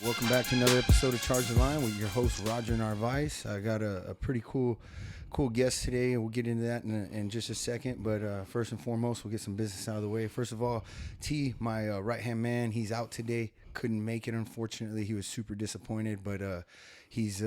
Welcome back to another episode of Charge the Line with your host Roger Narvaez. I got a pretty cool guest today, and we'll get into that in just a second. But first and foremost, we'll get some business out of the way. First of all, T, my right hand man, he's out today. Couldn't make it, unfortunately. He was super disappointed, but he's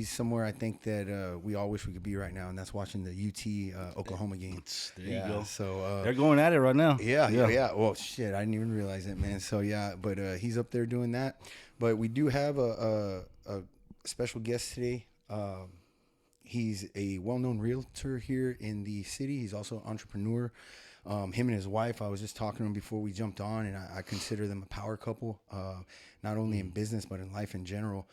somewhere I think that we all wish we could be right now, and that's watching the UT Oklahoma game. There you go. So they're going at it right now. Yeah. Well, shit, I didn't even realize it, man. So yeah, but he's up there doing that. But we do have a special guest today. He's a well-known realtor here in the city. He's also an entrepreneur. Him and his wife, I was just talking to him before we jumped on, and I consider them a power couple, not only in business but in life in general.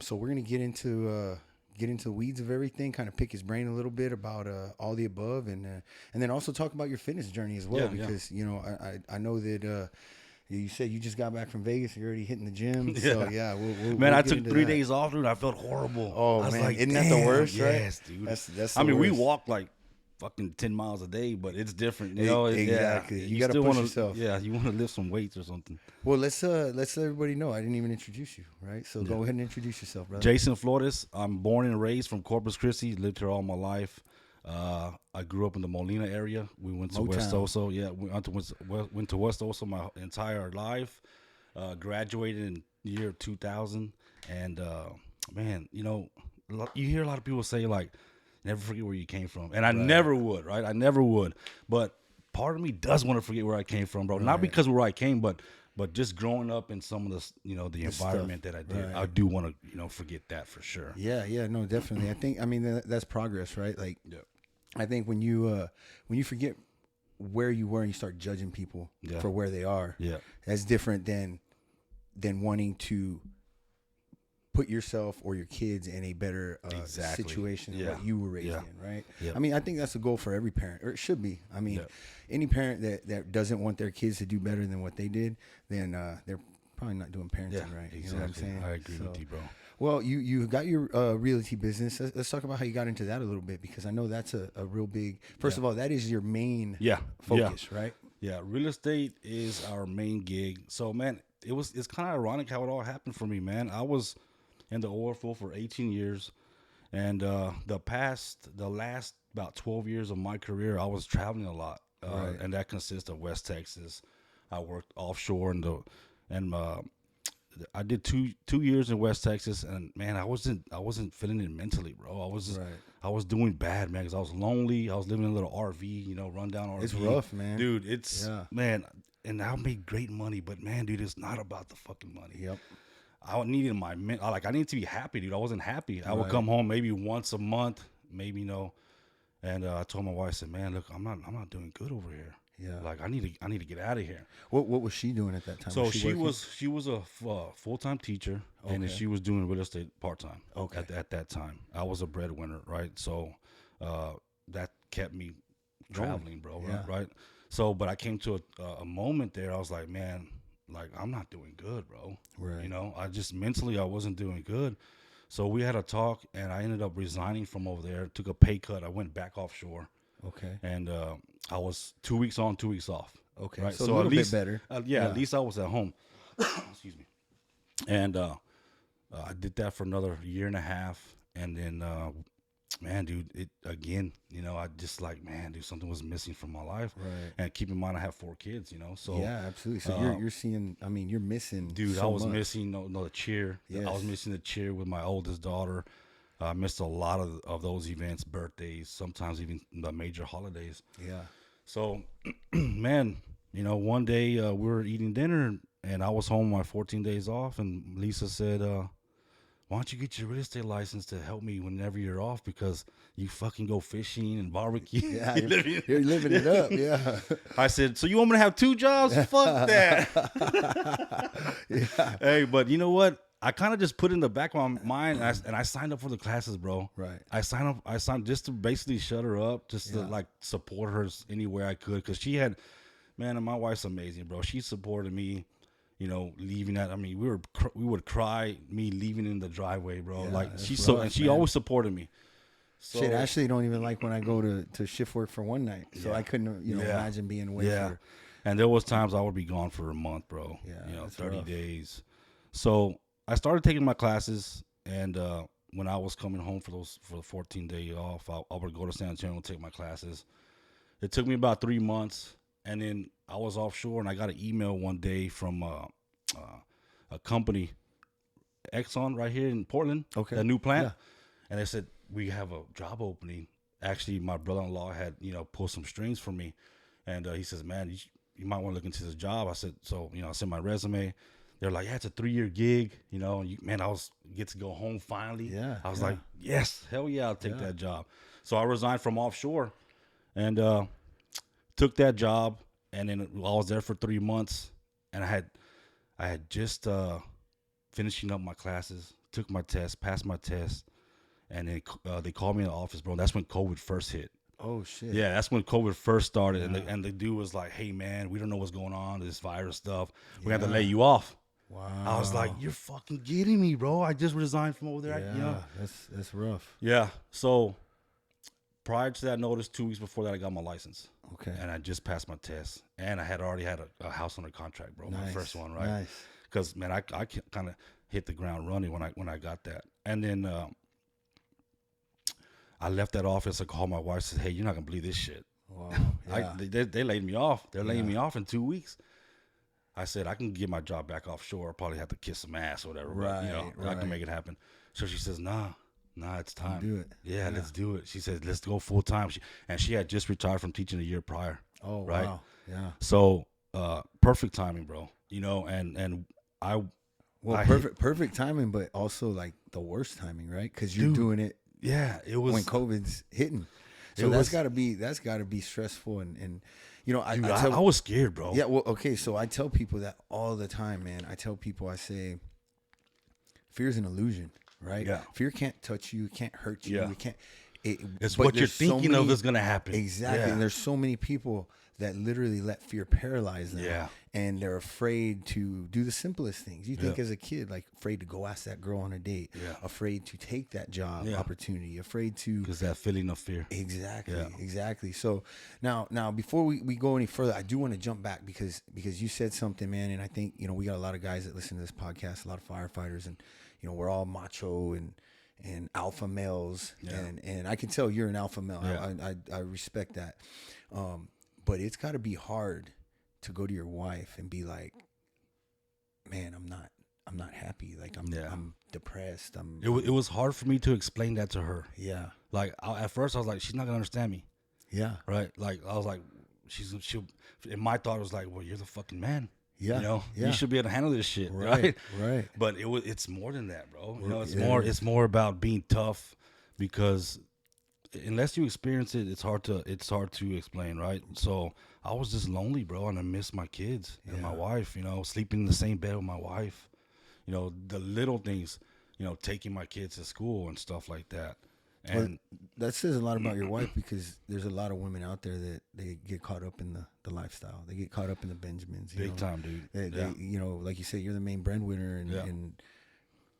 So we're gonna get into the weeds of everything, kind of pick his brain a little bit about all the above, and then also talk about your fitness journey as well, because you know I know that. You said you just got back from Vegas. You're already hitting the gym. So, yeah. Man, I took 3 days off, dude. I felt horrible. Oh, I was man. like, isn't that the worst, right? Yes, dude. That's I mean, we worst. walk like fucking 10 miles a day, but it's different. You know, exactly. Yeah, you got to push yourself. Yeah, you want to lift some weights or something. Well, let's let everybody know. I didn't even introduce you, right? So go ahead and introduce yourself, brother. Jason Flores. I'm born and raised from Corpus Christi. Lived here all my life. I grew up in the Molina area. We went to West Oso. Yeah, we went to West Oso my entire life. Graduated in year 2000, and man, you know, you hear a lot of people say like, never forget where you came from, and I never would, right? I never would, but part of me does want to forget where I came from, bro. Not because of where I came, but just growing up in some of the, you know, the environment that I did. I do want to, you know, forget that for sure. Yeah, no, definitely. I mean, that's progress, right? Like, I think when you forget where you were and you start judging people for where they are, that's different than wanting to put yourself or your kids in a better situation than what you were raised in, right? I mean, I think that's a goal for every parent, or it should be. I mean, any parent that doesn't want their kids to do better than what they did, then they're probably not doing parenting right. Exactly. You know what I'm saying? I agree with you, bro. Well, you got your realty business. Let's talk about how you got into that a little bit, because I know that's a real big. First of all, that is your main focus, right? Yeah, real estate is our main gig. So, man, it's kind of ironic how it all happened for me, man. I was in the oil field for 18 years, and the last about 12 years of my career, I was traveling a lot, and that consists of West Texas. I worked offshore and I did two years in West Texas, and man, I wasn't feeling it mentally, bro. I was doing bad, man, because I was lonely. I was living in a little RV, you know, rundown RV. It's rough, man. Dude, man, and I made great money, but man, dude, it's not about the fucking money. Yep. I needed I needed to be happy, dude. I wasn't happy. I would come home maybe once a month, maybe, you know, and I told my wife, I said, man, look, I'm not doing good over here. Yeah, like I need to get out of here. What was she doing at that time? So she was a full-time teacher, and she was doing real estate part-time. Okay. At that time, I was a breadwinner, right? So that kept me traveling, bro. Yeah. Right. So, but I came to a moment there. I was like, man, like I'm not doing good, bro. Right. You know, I just mentally I wasn't doing good. So we had a talk, and I ended up resigning from over there. Took a pay cut. I went back offshore. Okay. And I was 2 weeks on, 2 weeks off. Okay. Right? So a little bit better. At least I was at home. Excuse me. And I did that for another year and a half. And then, man, dude, it again, you know, I just like, man, dude, something was missing from my life. Right. And keep in mind, I have 4 kids, you know. So yeah, absolutely. So you're seeing, I mean, you're missing. Dude, so I was much. missing the cheer. Yes. I was missing the cheer with my oldest daughter. I missed a lot of those events, birthdays, sometimes even the major holidays. Yeah. So, man, you know, one day we were eating dinner, and I was home my 14 days off, and Lisa said, why don't you get your real estate license to help me whenever you're off, because you fucking go fishing and barbecue. Yeah, you're living it up, yeah. I said, so you want me to have 2 jobs? Fuck that. Yeah. Hey, but you know what? I kind of just put it in the back of my mind, and I signed up for the classes, bro. Right. I signed just to basically shut her up, just to like support her any way I could, because she had, man, and my wife's amazing, bro. She supported me, you know, leaving that. I mean, we would cry me leaving in the driveway, bro. Yeah, like she man. always supported me. So, Shit, Ashley don't even like when I go to shift work for one night, so I couldn't, imagine being away for. And there was times I would be gone for a month, bro. Yeah, you know, that's 30 rough. days. So I started taking my classes, and when I was coming home for the 14-day off, I would go to San Antonio and take my classes. It took me about 3 months, and then I was offshore, and I got an email one day from a company, Exxon, right here in Portland, Okay. that new plant, Yeah. and they said we have a job opening. Actually, my brother-in-law had pulled some strings for me, and he says, "Man, you might want to look into this job." I said, "So I sent my resume." They're like, "Yeah, it's a 3-year gig, man, I was get to go home finally." Yeah, I was yeah. like, "Yes, hell yeah, I'll take Yeah. that job." So I resigned from offshore, and took that job, and then I was there for 3 months, and I had just finishing up my classes, took my test, passed my test, and then they called me in the office, bro. That's when COVID first hit. Oh shit. Yeah, that's when COVID first started, Yeah. and the dude was like, "Hey man, we don't know what's going on, this virus stuff. We have to Yeah. lay you off." Wow. I was like, "You're fucking kidding me, bro! I just resigned from over there." Yeah, that's rough. Yeah. So prior to that notice, 2 weeks before that, I got my license. Okay. And I just passed my test, and I had already had a house under contract, bro. My Nice. first one, right? Nice. Because man, I kind of hit the ground running when I got that, and then I left that office. I called my wife, said, "Hey, you're not gonna believe this shit. Wow. Yeah. They laid me off. They're laying Yeah. me off in 2 weeks." I said, "I can get my job back offshore. I'll probably have to kiss some ass or whatever, but I Right. can make it happen." So she says, Nah, it's time. Do it. Yeah, let's do it." She said, "Let's go full time." She had just retired from teaching a year prior. Oh Right? wow. Yeah. So perfect timing, bro. And I Well, I perfect timing, but also like the worst timing, right? Because you're Dude, doing it yeah, it was when COVID's hitting. So It that's was- gotta be stressful and I dude, tell I was scared, bro. yeah, well, okay, so I tell people that all the time, man. I tell people, I say, fear is an illusion, right? Yeah. Fear can't touch you, it can't hurt you, Yeah. it can't. It's but what you're there's so thinking of many- is gonna happen. Exactly, Yeah. and there's so many people that literally let fear paralyze them. Yeah. And they're afraid to do the simplest things. You think Yeah. as a kid, like afraid to go ask that girl on a date, Yeah. afraid to take that job Yeah. opportunity, afraid to Because that feeling of fear. Exactly, Yeah. exactly. So now before we go any further, I do want to jump back because you said something, man, and I think we got a lot of guys that listen to this podcast, a lot of firefighters, and we're all macho and alpha males, Yeah. and I can tell you're an alpha male. Yeah. I respect that, but it's got to be hard to go to your wife and be like, man, I'm not happy. Like I'm depressed. It was hard for me to explain that to her. Yeah. Like at first I was like, she's not gonna understand me, Yeah. right? Like I was like, she'll. In my thought it was like, well, you're the fucking man. Yeah. Yeah. You should be able to handle this shit, right? Right. But it's more than that, bro. Yeah. It's more about being tough, because unless you experience it, it's hard to explain, right? So I was just lonely, bro, and I missed my kids and my wife. Sleeping in the same bed with my wife. The little things. Taking my kids to school and stuff like that. And that says a lot about your wife, because there's a lot of women out there that they get caught up in the lifestyle. They get caught up in the Benjamins. Big time, dude. They, like you said, you're the main breadwinner, and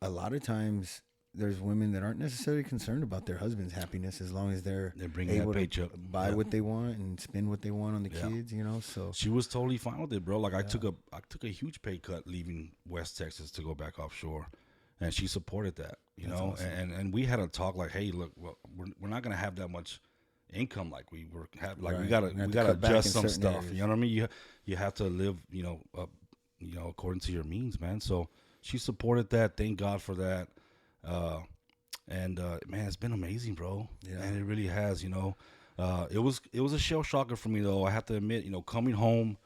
a lot of times there's women that aren't necessarily concerned about their husband's happiness as long as they're bringing able that paycheck, to buy what they want and spend what they want on the kids. So she was totally fine with it, bro. Like I took a huge pay cut leaving West Texas to go back offshore, and she supported that. Awesome. And we had a talk like, hey, look, well, we're not gonna have that much income like we were have. Like we gotta cut back adjust in some certain stuff. areas. You know what I mean? You have to live according to your means, man. So she supported that. Thank God for that. And man, it's been amazing, bro. Yeah. And it really has. It was a shell shocker for me, though. I have to admit, coming home,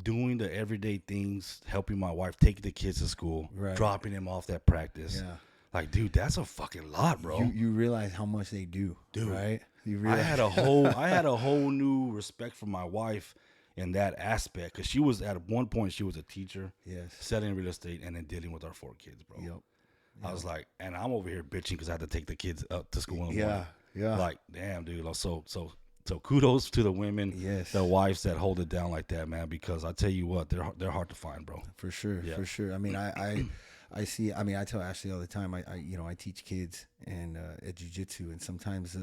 doing the everyday things, helping my wife, taking the kids to school, dropping them off at practice. Yeah. Like, dude, that's a fucking lot, bro. you realize how much they do, Dude, right? You I realize had a whole new respect for my wife in that aspect, because she was at one point she was a teacher, selling real estate, and then dealing with our 4 kids, bro. Yep. I was like, and I'm over here bitching because I had to take the kids up to school in the morning. Yeah. Like, damn, dude. So kudos to the women, the wives that hold it down like that, man. Because I tell you what, they're hard to find, bro. For sure. I mean, I see. I mean, I tell Ashley all the time. I teach kids and at jiu-jitsu, and sometimes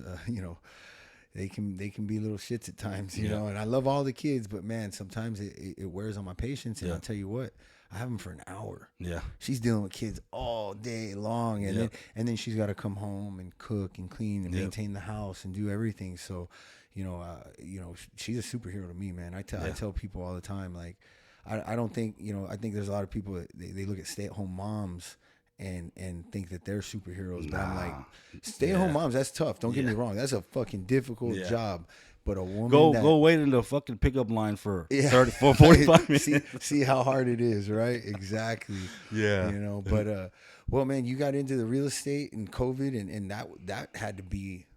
they can be little shits at times, you know. And I love all the kids, but man, sometimes it wears on my patience. And I'll tell you what, I have them for an hour. Yeah, she's dealing with kids all day long, and then she's got to come home and cook and clean and maintain the house and do everything. So, you know, she's a superhero to me, man. I tell people all the time, like, I don't think, you know, I think there's a lot of people that they look at stay-at-home moms and think that they're superheroes. But I'm like, stay-at-home moms, that's tough. Don't get me wrong. That's a fucking difficult job. But a woman go wait in the fucking pickup line for 30, 45 minutes. see how hard it is, right? Exactly. Yeah. You know, but well, man, you got into the real estate and COVID, and that had to be,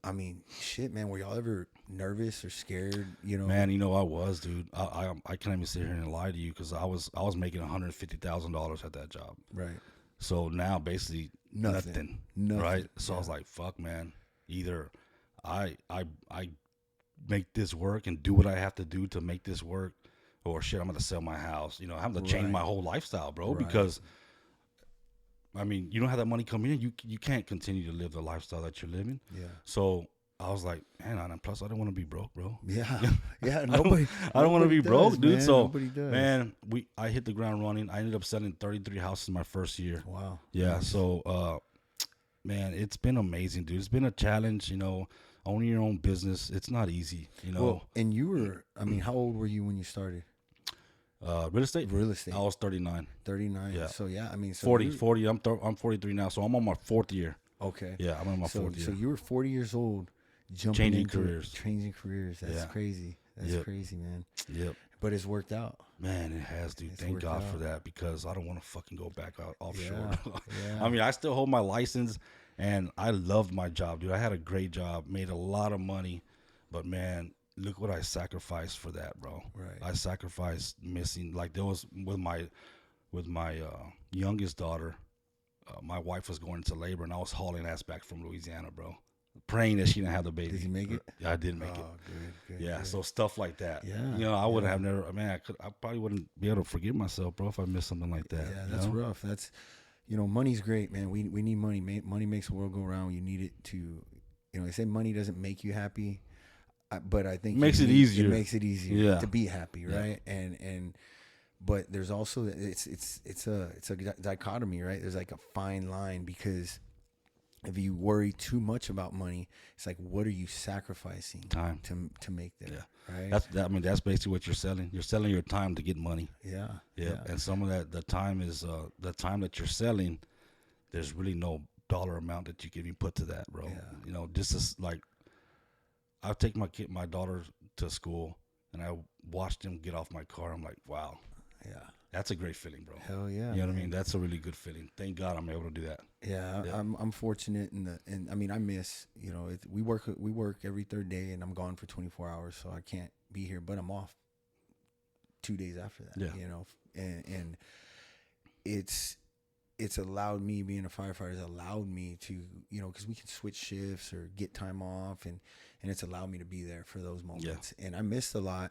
I mean, shit, man. Were y'all ever nervous or scared? You know, man. You know, I was, dude. I can't even sit here and lie to you because I was making $150,000 at that job. Right. So now basically nothing. Right. So I was like, fuck, man. Either I make this work and do what I have to do to make this work, or shit, I'm gonna sell my house. You know, I have to change my whole lifestyle, bro, because I mean, you don't have that money coming in, you can't continue to live the lifestyle that you're living. Yeah. So I was like, man, and plus I don't want to be broke, bro. Yeah. Yeah. Nobody. I don't want to be broke, dude. Man, so man, I hit the ground running. I ended up selling 33 houses my first year. Wow. Yeah. Nice. So man, it's been amazing, dude. It's been a challenge, you know. Owning your own business, it's not easy, you know. Well, and you were, I mean, how old were you when you started? Real estate? Real estate. I was 39. 39. Yeah. So yeah, I mean, so 40. I'm 43 now, so I'm on my fourth year. Okay. Yeah, I'm on my fourth year. So you were 40 years old, changing careers. That's crazy. That's crazy, man. Yep. But it's worked out. Man, it has, dude. Thank God for that, because I don't want to fucking go back out offshore. I mean, I still hold my license. And I loved my job, dude. I had a great job, made a lot of money, but man, look what I sacrificed for that, bro. Right. I sacrificed missing, like there was with my youngest daughter, my wife was going into labor, and I was hauling ass back from Louisiana, bro, praying that she didn't have the baby. Did you make it? Yeah, I did make it. Good. Yeah, good. So stuff like that. Yeah. You know, I would have never. Man, I probably wouldn't be able to forgive myself, bro, if I missed something like that. Yeah, that's rough. That's. You know, money's great, man. We need money. Money makes the world go round. You need it to, you know, they say money doesn't make you happy, but I think it makes it easier. It makes it easier to be happy, right? And but there's also it's a dichotomy, right? There's like a fine line, because if you worry too much about money, it's like, what are you sacrificing time to make that? Yeah. Right. I mean, that's basically what you're selling. You're selling your time to get money. Yeah. And some of that, the time is the time that you're selling. There's really no dollar amount that you can even put to that, bro. Yeah. You know, just as like, I take my daughter to school, and I watch them get off my car. I'm like, wow. Yeah. That's a great feeling, bro. Hell yeah. You know what I mean? That's a really good feeling. Thank God I'm able to do that. Yeah. I'm fortunate and I mean, I miss, you know, we work every third day, and I'm gone for 24 hours, so I can't be here, but I'm off 2 days after that. Yeah. You know, and it's allowed me, being a firefighter, has allowed me to, you know, because we can switch shifts or get time off, and it's allowed me to be there for those moments. Yeah. And I missed a lot,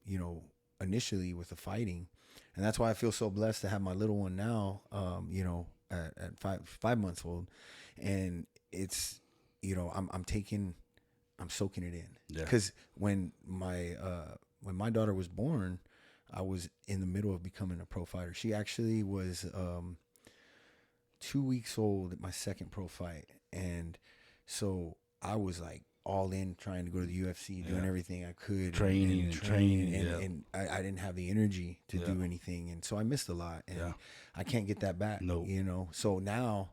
you know, initially with the fighting. And that's why I feel so blessed to have my little one now, you know, at 5 months old. And it's, you know, I'm soaking it in. Yeah. Because when my daughter was born, I was in the middle of becoming a pro fighter. She actually was 2 weeks old at my second pro fight. And so I was like all in, trying to go to the UFC, doing everything I could, training, and I didn't have the energy to do anything, and so I missed a lot, and I can't get that back. No, you know. So now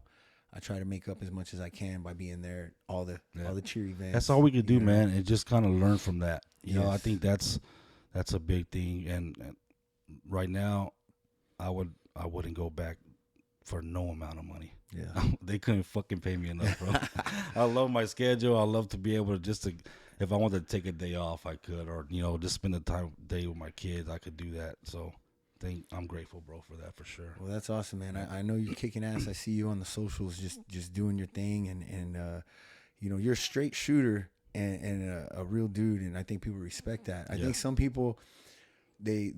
I try to make up as much as I can by being there, all the cheer events. That's all we could do, man, and just kind of learn from that. You know, I think that's a big thing, and right now, I wouldn't go back for no amount of money. Yeah. They couldn't fucking pay me enough, bro. I love my schedule. I love to be able to if I wanted to take a day off, I could, or, you know, just spend the day with my kids, I could do that. So I'm grateful, bro, for that, for sure. Well, that's awesome, man. I know you're kicking ass. I see you on the socials just doing your thing, and you know, you're a straight shooter and a real dude, and I think people respect that. I think some people they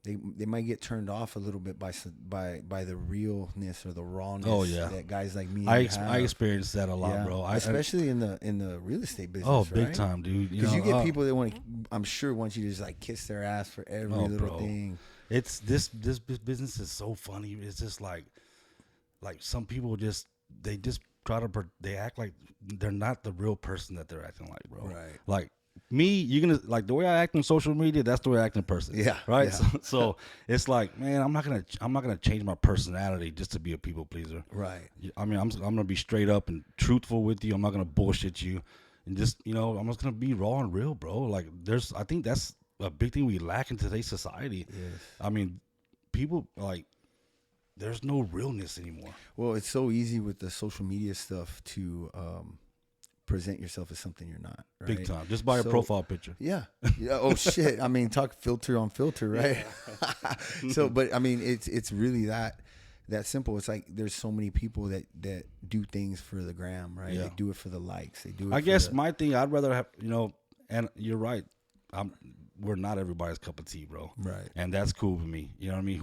they might get turned off a little bit by the realness or the rawness. Oh, yeah. That guys like me. I have. experienced that a lot, bro. Especially in the real estate business. Oh, big right? time, dude. Because you get people that I'm sure want you to just like kiss their ass for every little thing. It's this business is so funny. It's just like some people they act like they're not the real person that they're acting like, bro. Right. Like me, you're gonna like the way I act on social media. That's the way I act in person. Yeah. Right. Yeah. So it's like, man, I'm not gonna change my personality just to be a people pleaser. Right. I mean, I'm gonna be straight up and truthful with you. I'm not gonna bullshit you, and just I'm just gonna be raw and real, bro. Like I think that's a big thing we lack in today's society. Yes. I mean, people like. There's no realness anymore. Well, it's so easy with the social media stuff to present yourself as something you're not. Right? Big time. Just by a profile picture. Yeah. Oh shit. I mean, talk filter on filter, right? Yeah. So, but I mean, it's really that simple. It's like there's so many people that do things for the gram, right? Yeah. They do it for the likes. They do it. I guess my thing, I'd rather have and you're right. We're not everybody's cup of tea, bro. Right. And that's cool with me. You know what I mean?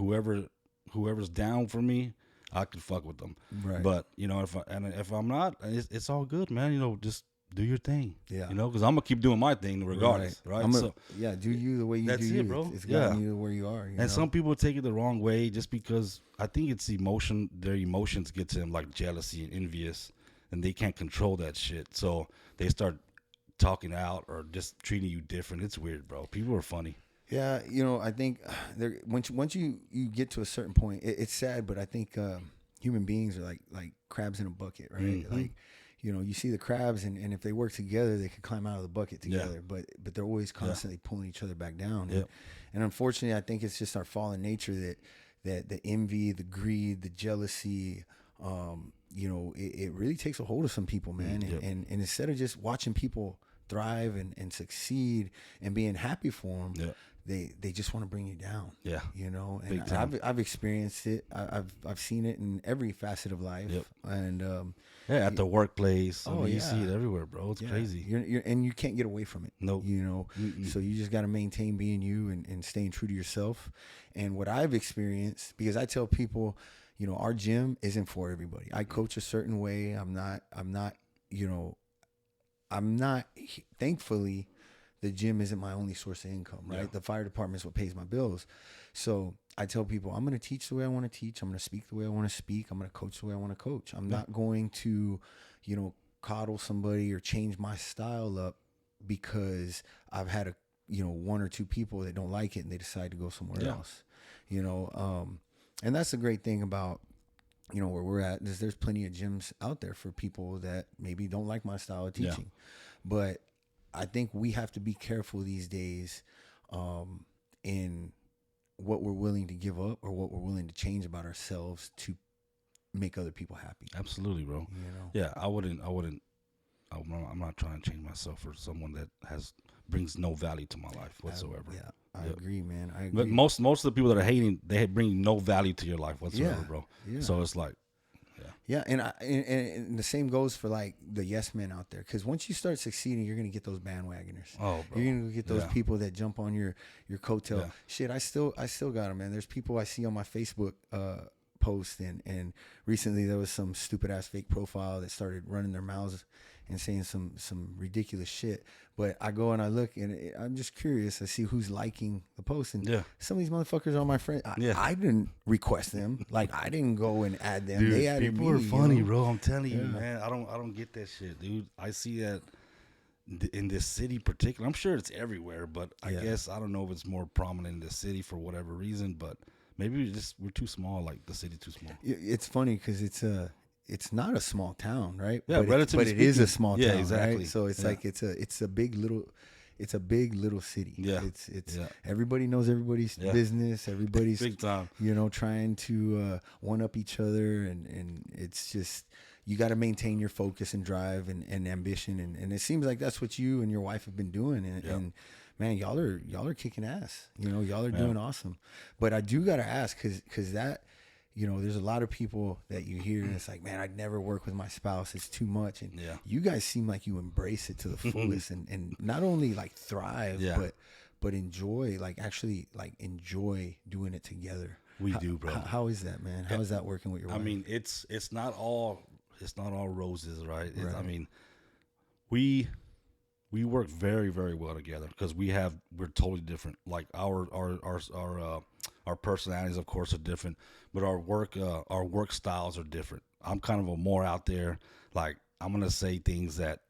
Whoever's down for me, I can fuck with them. Right. But if I'm not, it's all good, man. Just do your thing. Yeah. Because I'm gonna keep doing my thing regardless, right? Do you the way you that's do it, bro. It's gotten you to where you are. And some people take it the wrong way just because I think it's emotion. Their emotions get to them, like jealousy and envious, and they can't control that shit. So they start talking out or just treating you different. It's weird, bro. People are funny. Yeah, I think once you get to a certain point, it's sad, but I think human beings are like crabs in a bucket, right? Mm-hmm. Like, you see the crabs, and if they work together, they can climb out of the bucket together. Yeah. But they're always constantly pulling each other back down. Yep. And unfortunately, I think it's just our fallen nature that the envy, the greed, the jealousy, it really takes a hold of some people, man. Yep. And instead of just watching people thrive and succeed and being happy for them. Yep. They just want to bring you down. Yeah. And I've experienced it. I've seen it in every facet of life. Yep. And at the workplace. You see it everywhere, bro. It's crazy. And you can't get away from it. Nope. So you just got to maintain being you and staying true to yourself. And what I've experienced, because I tell people, our gym isn't for everybody. I coach a certain way. I'm not, thankfully, the gym isn't my only source of income, right? Yeah. The fire department is what pays my bills. So I tell people, I'm going to teach the way I want to teach. I'm going to speak the way I want to speak. I'm going to coach the way I want to coach. I'm not going to, coddle somebody or change my style up because I've had one or two people that don't like it and they decide to go somewhere else, and that's the great thing about, where we're at is there's plenty of gyms out there for people that maybe don't like my style of teaching, but I think we have to be careful these days in what we're willing to give up or what we're willing to change about ourselves to make other people happy. Absolutely, bro. Yeah, I'm not trying to change myself for someone that brings no value to my life whatsoever. I agree, man. I agree. But most of the people that are hating, they bring no value to your life whatsoever, bro. Yeah. So it's like, and the same goes for like the yes men out there. Because once you start succeeding, you're gonna get those bandwagoners. Oh, bro. You're gonna get those people that jump on your coattail. Yeah. Shit, I still got them, man. There's people I see on my Facebook post, and recently there was some stupid ass fake profile that started running their mouths and saying some ridiculous shit. But I go and I look, and I'm just curious. I see who's liking the post, and some of these motherfuckers are my friends. I didn't request them. Like, I didn't go and add them. Dude, they added people me. People are funny, bro. I'm telling you, man. I don't get that shit, dude. I see that in this city particular. I'm sure it's everywhere, but I guess I don't know if it's more prominent in the city for whatever reason. But maybe we're too small. Like the city too small. It's funny because it's not a small town, right? Yeah, but it is a small town, exactly. Right? So it's like it's a big little city. Yeah, it's everybody knows everybody's business. Everybody's big time. Trying to one up each other, and it's just you got to maintain your focus and drive and ambition, and it seems like that's what you and your wife have been doing, and man, y'all are kicking ass. Y'all are doing awesome. But I do got to ask because that. There's a lot of people that you hear and it's like, man, I'd never work with my spouse. It's too much. And you guys seem like you embrace it to the fullest and not only like thrive, but enjoy, like actually like enjoy doing it together. We do, bro. How is that, man? How is that working with your wife? I mean, it's not all roses, right? Right. I mean, we work very, very well together because we're totally different. Like our personalities, of course, are different, but our work styles are different. I'm kind of a more out there, like I'm gonna say things that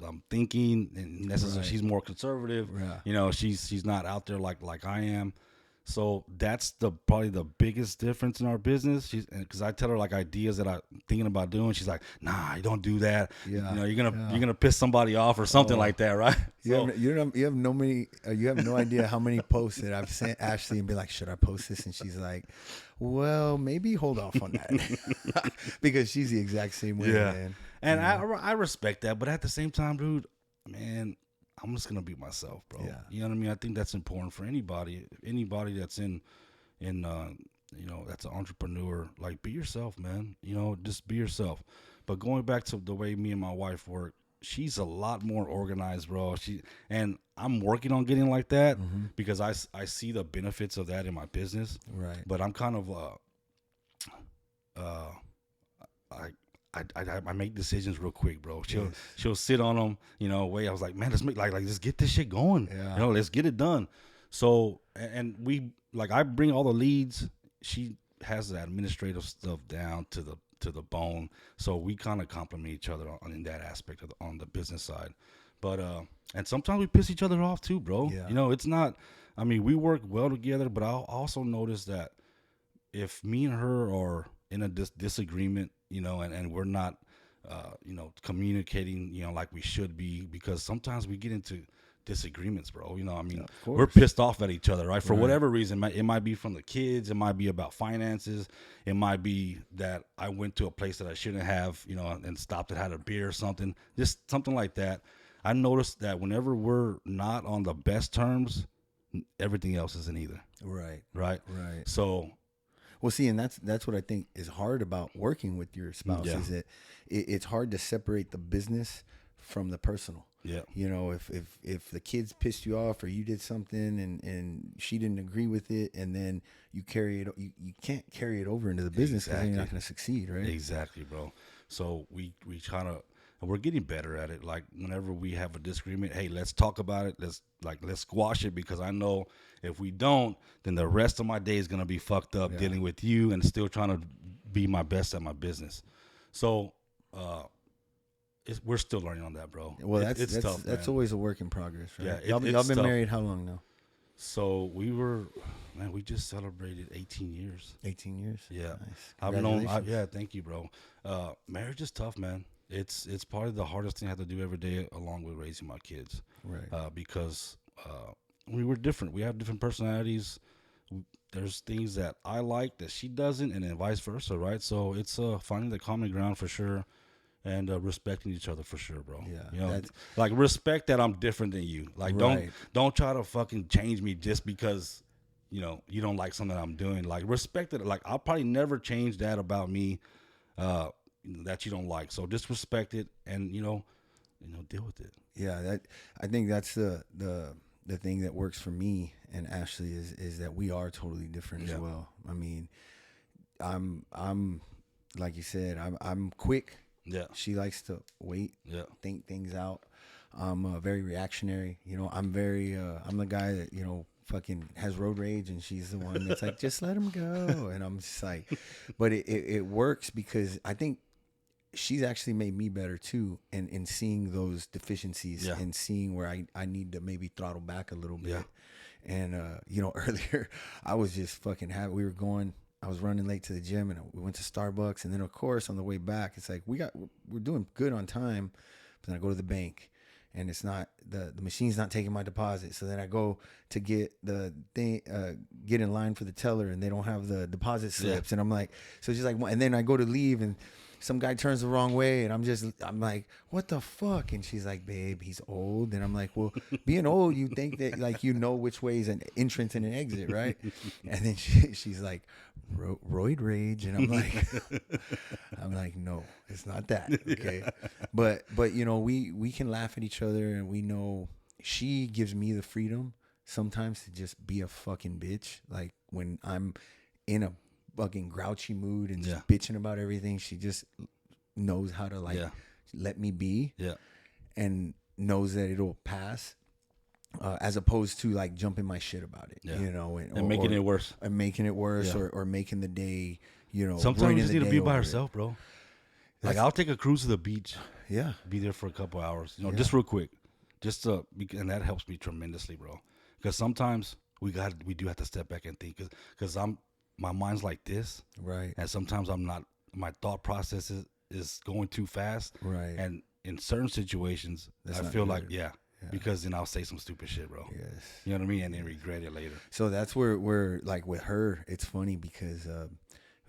I'm thinking, and necessarily Right. she's more conservative. Yeah. You know, she's not out there like I am. So that's probably the biggest difference in our business. Because I tell her like ideas that I'm thinking about doing. She's like, "Nah, you don't do that. Yeah. You know, you're gonna piss somebody off or something like that, right?" You have no idea how many posts that I've sent Ashley and be like, should I post this? And she's like, well, maybe hold off on that. Because she's the exact same way, man. And I respect that, but at the same time, dude, man, I'm just gonna be myself, bro. Yeah. You know what I mean? I think that's important for anybody that's in you know, that's an entrepreneur. Like, be yourself, man. You know, just be yourself. But going back to the way me and my wife work, she's a lot more organized, bro. And I'm working on getting like that because I see the benefits of that in my business. Right. But I'm kind of I make decisions real quick, bro. She'll sit on them, you know. I was like, man, let's make let's get this shit going. Yeah. You know, let's get it done. So and we I bring all the leads. She has the administrative stuff down to the bone. So we kind of complement each other in that aspect on the business side. But and sometimes we piss each other off too, bro. Yeah. You know, it's not. I mean, we work well together, but I also notice that if me and her are in a disagreement, you know, and we're not, you know, communicating, you know, like we should be, because sometimes we get into disagreements, bro. You know, I mean, we're pissed off at each other, right? For whatever reason. It might be from the kids. It might be about finances. It might be that I went to a place that I shouldn't have, you know, and stopped and had a beer or something. Just something like that. I noticed that whenever we're not on the best terms, everything else isn't either. Right. Right. Right. So, well, see, and that's what I think is hard about working with your spouse is that it's hard to separate the business from the personal. Yeah. You know, if the kids pissed you off or you did something and she didn't agree with it, and then you carry it, you can't carry it over into the business because you're not going to succeed, right? Exactly, bro. So we kind of, and we're getting better at it. Like whenever we have a disagreement, hey, let's talk about it. Let's squash it, because I know if we don't, then the rest of my day is gonna be fucked up dealing with you and still trying to be my best at my business. So we're still learning on that, bro. Well, it's tough. That's always a work in progress, right? Yeah, y'all been tough. married how long now? So we just celebrated 18 years. 18 years. Yeah, Nice. I've known. Yeah, thank you, bro. Marriage is tough, man. It's probably the hardest thing I have to do every day, along with raising my kids. Right. Because we were different. We have different personalities. There's things that I like that she doesn't, and then vice versa, right? So it's finding the common ground for sure, and respecting each other for sure, bro. Yeah. You know, like respect that I'm different than you. Like don't try to fucking change me just because, you know, you don't like something that I'm doing. Like respect it. Like I'll probably never change that about me. That you don't like, so just respect it and you know deal with it. Yeah, I think that's the thing that works for me and Ashley is that we are totally different as well. I mean, I'm like you said, I'm quick. Yeah, she likes to wait. Yeah, think things out. I'm very reactionary. You know, I'm the guy that, you know, fucking has road rage, and she's the one that's like, just let him go. And I'm just like, but it works because I think she's actually made me better too, in seeing those deficiencies and seeing where I need to maybe throttle back a little bit. Yeah. And you know, earlier I was just fucking happy. I was running late to the gym, and we went to Starbucks, and then of course on the way back, it's like we're doing good on time, but then I go to the bank, and it's not the machine's not taking my deposit. So then I go to get the thing, get in line for the teller, and they don't have the deposit slips, and I'm like, so she's like, and then I go to leave, and some guy turns the wrong way, and I'm like, what the fuck? And she's like, babe, he's old. And I'm like, well, being old, you think that, like, you know which way is an entrance and an exit, right? And then she's like, roid rage. And I'm like, no, it's not that. Okay. But you know, we can laugh at each other, and we know she gives me the freedom sometimes to just be a fucking bitch. Like when I'm in a fucking grouchy mood and just bitching about everything, she just knows how to like let me be. Yeah. And knows that it'll pass. As opposed to like jumping my shit about it, you know, and making it worse, or making the day, you know. Sometimes you just need to be by yourself, bro. Like I'll take a cruise to the beach, yeah, be there for a couple hours, you know, just real quick, and that helps me tremendously, bro. Because sometimes we do have to step back and think, because my mind's like this, right, and sometimes I'm not. My thought process is going too fast, right, and in certain situations, I feel like because then I'll say some stupid shit, bro. Yes. You know what I mean? And then regret it later. So that's where we're like with her, it's funny because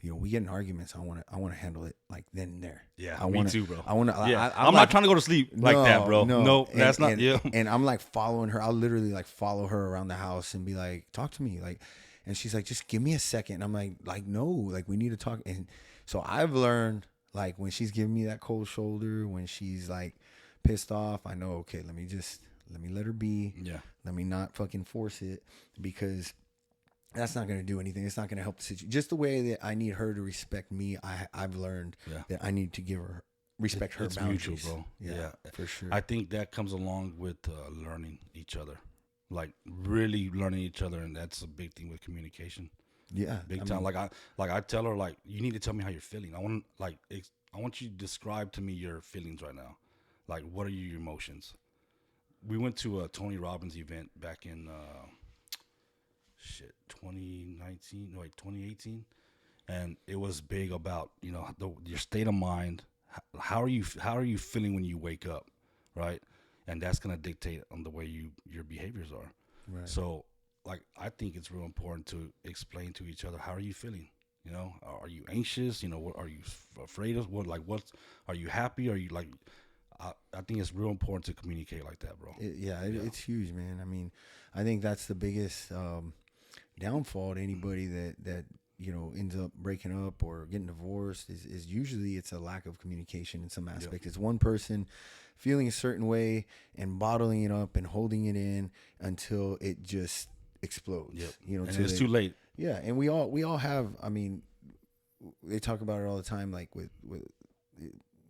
you know, we get in arguments. I want to handle it like then and there. Yeah, me too, bro. I want to. Yeah, I'm like, not trying to go to sleep like that, bro. No, that's not. Yeah, and I'm like following her. I'll literally like follow her around the house and be like, talk to me, like, and she's like, just give me a second. And I'm like, no, like we need to talk. And so I've learned like when she's giving me that cold shoulder, when she's like pissed off, I know, okay, let me let her be. Yeah. Let me not fucking force it, because that's not going to do anything. It's not going to help the situation. Just the way that I need her to respect me, I've learned that I need to give her respect her boundaries. Mutual, bro. Yeah, for sure. I think that comes along with learning each other, like really learning each other, and that's a big thing with communication. Yeah, big time. I tell her, like, you need to tell me how you're feeling. I want you to describe to me your feelings right now. Like, what are your emotions? We went to a Tony Robbins event back in 2018, and it was big about, you know, your state of mind. How are you feeling when you wake up, right? And that's gonna dictate on the way your behaviors are. Right. So, like, I think it's real important to explain to each other, how are you feeling? You know, are you anxious? You know, what are you afraid of? Are you happy? Are you like? I think it's real important to communicate like that, bro. It's huge, man. I mean, I think that's the biggest downfall to anybody that you know ends up breaking up or getting divorced is usually it's a lack of communication in some aspect. It's one person feeling a certain way and bottling it up and holding it in until it just explodes. You know, and it's too late. Yeah, and we all have. I mean, they talk about it all the time, like with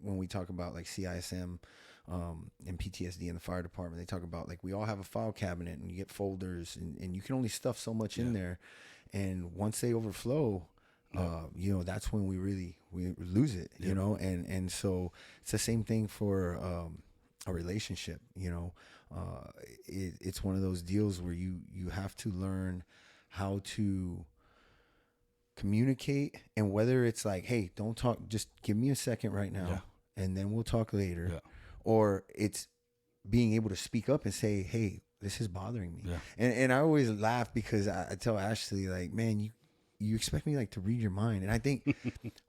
when we talk about like CISM and PTSD in the fire department. They talk about like we all have a file cabinet and you get folders and you can only stuff so much in there, and once they overflow, you know, that's when we lose it. You know, and so it's the same thing for a relationship. You know, it's one of those deals where you have to learn how to communicate, and whether it's like, hey, don't talk, just give me a second right now and then we'll talk later, or it's being able to speak up and say, hey, this is bothering me. And I always laugh because I tell Ashley, like, man, you expect me like to read your mind, and I think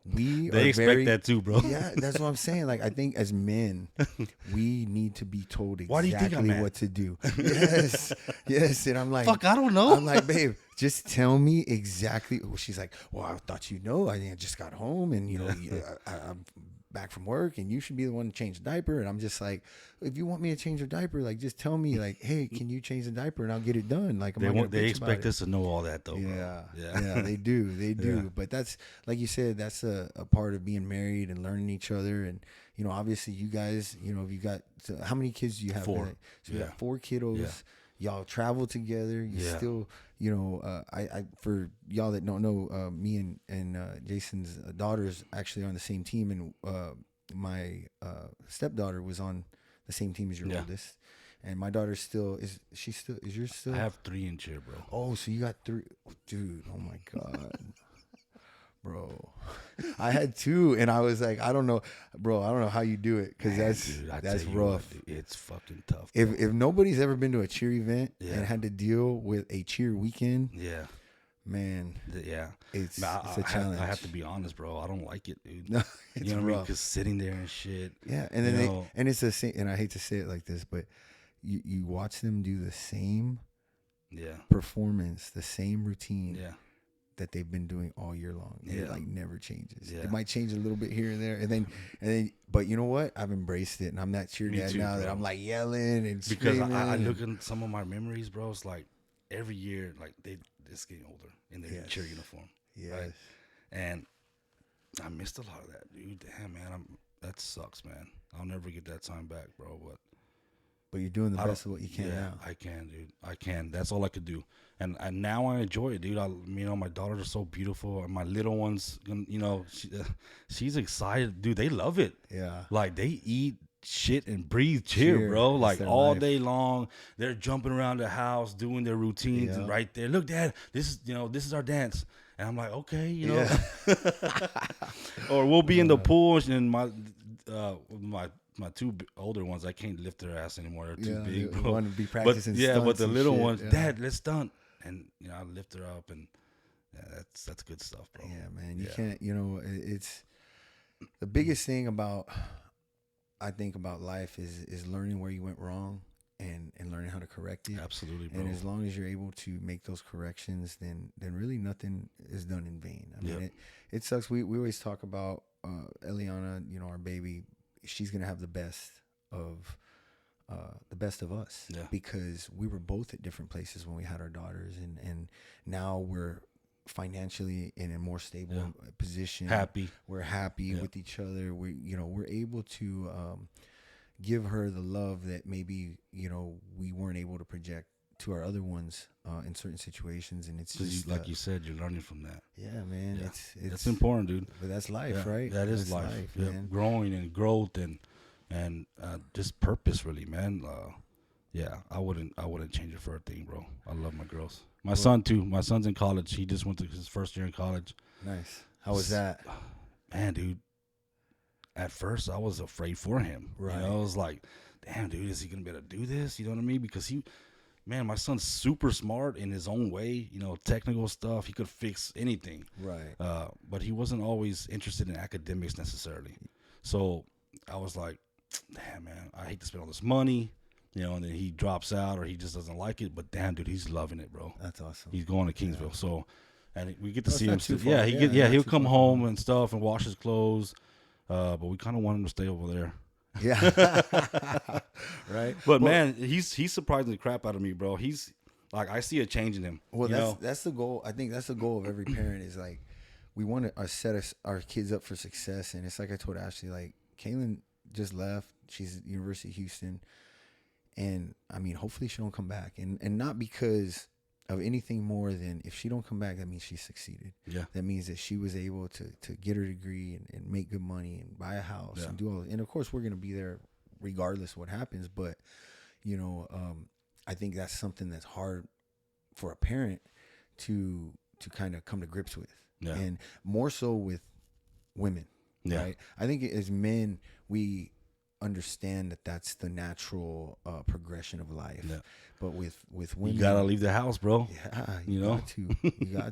they expect that too, bro. Yeah, that's what I'm saying. Like, I think as men, we need to be told exactly what to do. Yes, and I'm like, fuck, I don't know. I'm like, babe, just tell me exactly. She's like, well, I thought you know. I just got home, and you know, I'm back from work, and you should be the one to change the diaper. And I'm just like, if you want me to change a diaper, like, just tell me, like, hey, can you change the diaper, and I'll get it done. Like, they expect us to know all that, though. Yeah, bro. Yeah, they do. Yeah. But that's, like you said, that's a part of being married and learning each other. And you know, obviously, you guys, you know, you got, so how many kids do you have? 4. So you got 4 kiddos. Yeah. Y'all travel together. You still, you know, I for y'all that don't know, me and Jason's daughters actually are on the same team, and my stepdaughter was on the same team as your oldest, and my daughter is yours still? I have 3 in chair, bro. Oh, so you got 3, dude? Oh my god. Bro, I had 2, and I was like, I don't know, bro. I don't know how you do it, because that's rough. What, it's fucking tough. If nobody's ever been to a cheer event and had to deal with a cheer weekend, man, it's a challenge. I have to be honest, bro. I don't like it, dude. No, it's you know what rough. I mean? Because sitting there and shit. Yeah, and then and it's the same. And I hate to say it like this, but you watch them do the same performance, the same routine. That they've been doing all year long. And it like never changes. It might change a little bit here and there, and then but you know what? I've embraced it, and I'm that cheer dad now, bro, that I'm like yelling and because screaming. I look at some of my memories, bro. It's like every year, like they're getting older in their cheer uniform. Yes. Right? And I missed a lot of that, dude. Damn, man, that sucks, man. I'll never get that time back, bro. But you're doing the best of what you can now. I can, dude. I can. That's all I could do. And now I enjoy it, dude. My daughters are so beautiful. And my little ones, she's excited. Dude, they love it. Yeah. Like, they eat shit and breathe cheer, bro. Like, all day long. They're jumping around the house, doing their routines. And right there, look, Dad, this is our dance. And I'm like, okay, Or we'll be in the pool, and my two older ones, I can't lift their ass anymore. They're too big, bro. Want to be practicing but the little ones, yeah. Dad, let's stunt. And I lift her up, and that's good stuff, bro. Yeah, man. You can't. It's the biggest thing I think about life is learning where you went wrong and learning how to correct it. Absolutely, bro. And as long as you're able to make those corrections, then really nothing is done in vain. I mean, it sucks. We always talk about Eliana, our baby. She's gonna have the best of us, because we were both at different places when we had our daughters, and now we're financially in a more stable position. We're happy with each other. We're able to give her the love that maybe we weren't able to project to our other ones in certain situations, and it's just like you said, you're learning from that. Yeah, man. Yeah. It's that's important, dude. But that's life, right? That is life. Man. Growing and growth and just purpose, really, man. I wouldn't change it for a thing, bro. I love my girls. My son too. My son's in college. He just went to his first year in college. Nice. How was that? Man, dude. At first, I was afraid for him. Right. I was like, damn, dude, is he gonna be able to do this? You know what I mean? Because my son's super smart in his own way. Technical stuff. He could fix anything. Right. But he wasn't always interested in academics necessarily. So I was like, damn, man, I hate to spend all this money. And then he drops out or he just doesn't like it. But damn, dude, he's loving it, bro. That's awesome. He's going to Kingsville. Yeah. So, and we get to see him. He'll come home and stuff and wash his clothes. But we kind of want him to stay over there. Yeah. Right. But man, he's surprising the crap out of me, bro. He's like, I see a change in him. Well, that's the goal. I think that's the goal of every parent is like, we want to set our kids up for success. And it's like I told Ashley, like, Kaylin just left. She's at University of Houston. And I mean, hopefully she don't come back, and not because of anything more than if she don't come back, that means she succeeded. Yeah. That means that she was able to get her degree and make good money and buy a house and do all. And of course, we're gonna be there regardless of what happens. But I think that's something that's hard for a parent to kind of come to grips with, and more so with women. Yeah. Right. I think as men, we understand that that's the natural progression of life. Yeah. But with women, you gotta leave the house, bro. Yeah, you got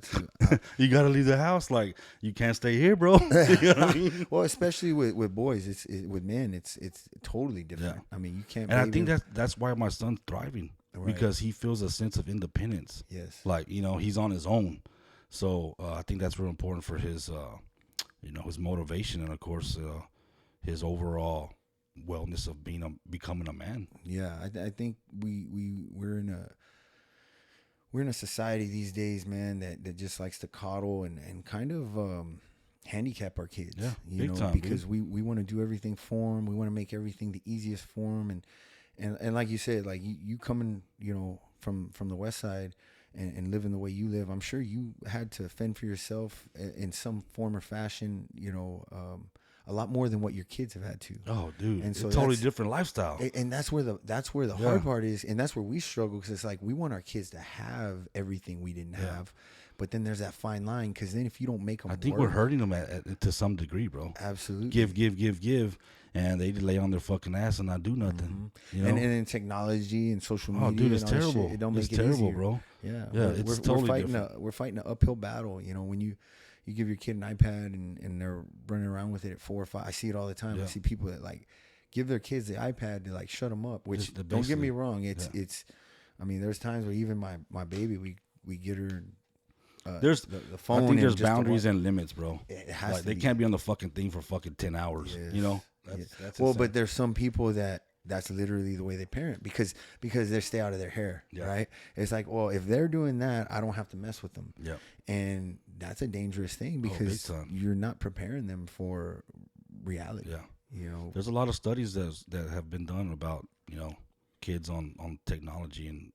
to. You gotta leave the house. Like, you can't stay here, bro. You know what I mean? Well, especially with boys, with men, it's totally different. Yeah. I mean, you can't. And I think that's why my son's thriving, because he feels a sense of independence. Yes. Like, he's on his own. So I think that's real important for his, his motivation, and of course, his overall wellness of becoming a man. Yeah, I think we're in a society these days, man, that just likes to coddle and kind of handicap our kids. Yeah, big time, because we want to do everything for them. We want to make everything the easiest for them, and like you said, like you coming, from the West Side and living the way you live, I'm sure you had to fend for yourself in some form or fashion, a lot more than what your kids have had to. Oh, dude, and so it's a totally different lifestyle. And that's where the hard part is, and that's where we struggle, because it's like we want our kids to have everything we didn't have, but then there's that fine line, because then if you don't make them, I think we're hurting them to some degree, bro. Absolutely. Give, and they lay on their fucking ass and not do nothing. Mm-hmm. And in technology and social media, dude, it's terrible. Shit, it don't make it's it terrible, easier. Bro. Yeah, it's totally different. We're fighting an uphill battle. When you give your kid an iPad and they're running around with it at 4 or 5. I see it all the time. Yeah. I see people that like give their kids the iPad to like shut them up. Which don't get me wrong, it's. I mean, there's times where even my baby, we get her. There's the phone. I think there's boundaries and limits, bro. It has to they be. Can't be on the fucking thing for fucking 10 hours. Yes. That's well, insane. but there's some people that that's literally the way they parent because they stay out of their hair, Yeah. right? It's like, well, if they're doing that, I don't have to mess with them. Yeah. And that's a dangerous thing because big time. you're not preparing them for reality. Yeah. You know, There's a lot of studies that have been done about, kids on technology and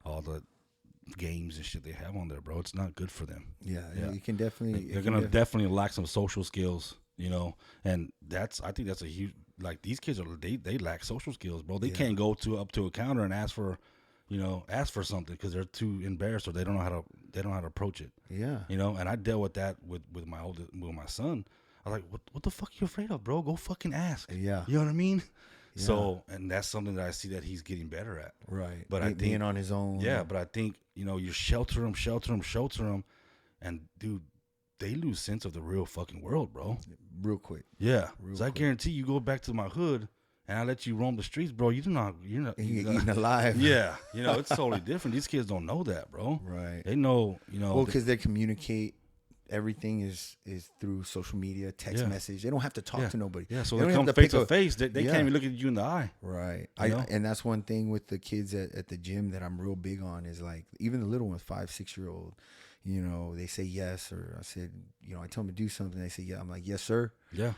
all the games and shit they have on there, bro. It's not good for them. yeah. You can definitely. They're gonna definitely lack some social skills, and I think that's a huge. Like these kids they lack social skills, bro. They can't go up to a counter and ask for something because they're too embarrassed or they don't know how to approach it. Yeah. And I dealt with that with my son. I was like, what the fuck are you afraid of, bro? Go fucking ask. Yeah. You know what I mean? Yeah. So, and that's something that I see that he's getting better at. Right. But I think being on his own. Yeah, but I think, you shelter them, and dude, they lose sense of the real fucking world, bro. Real quick. Yeah. So I guarantee you go back to my hood and I let you roam the streets, bro. You're not eaten alive. Yeah. It's totally different. These kids don't know that, bro. Right. They know, Well, because they communicate. Everything is through social media, text message. They don't have to talk to nobody. Yeah, so they they don't come face to face. They can't even look at you in the eye. Right. And that's one thing with the kids at the gym that I'm real big on is like even the little ones, 5-6-year-old, they say yes, or I said, I tell them to do something. They say yeah. I'm like, yes, sir. Yeah.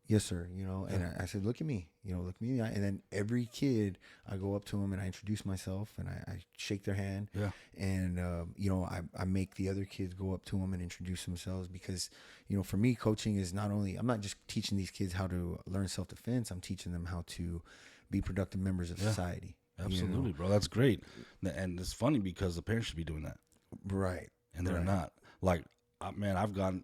Yes, sir. And I said, look at me, look at me. And then every kid, I go up to them and I introduce myself and I shake their hand. Yeah. And, I make the other kids go up to them and introduce themselves because, for me, coaching is not only, I'm not just teaching these kids how to learn self-defense. I'm teaching them how to be productive members of society. Absolutely, bro. That's great. And it's funny because the parents should be doing that. Right. And they're not. Like, I've gotten,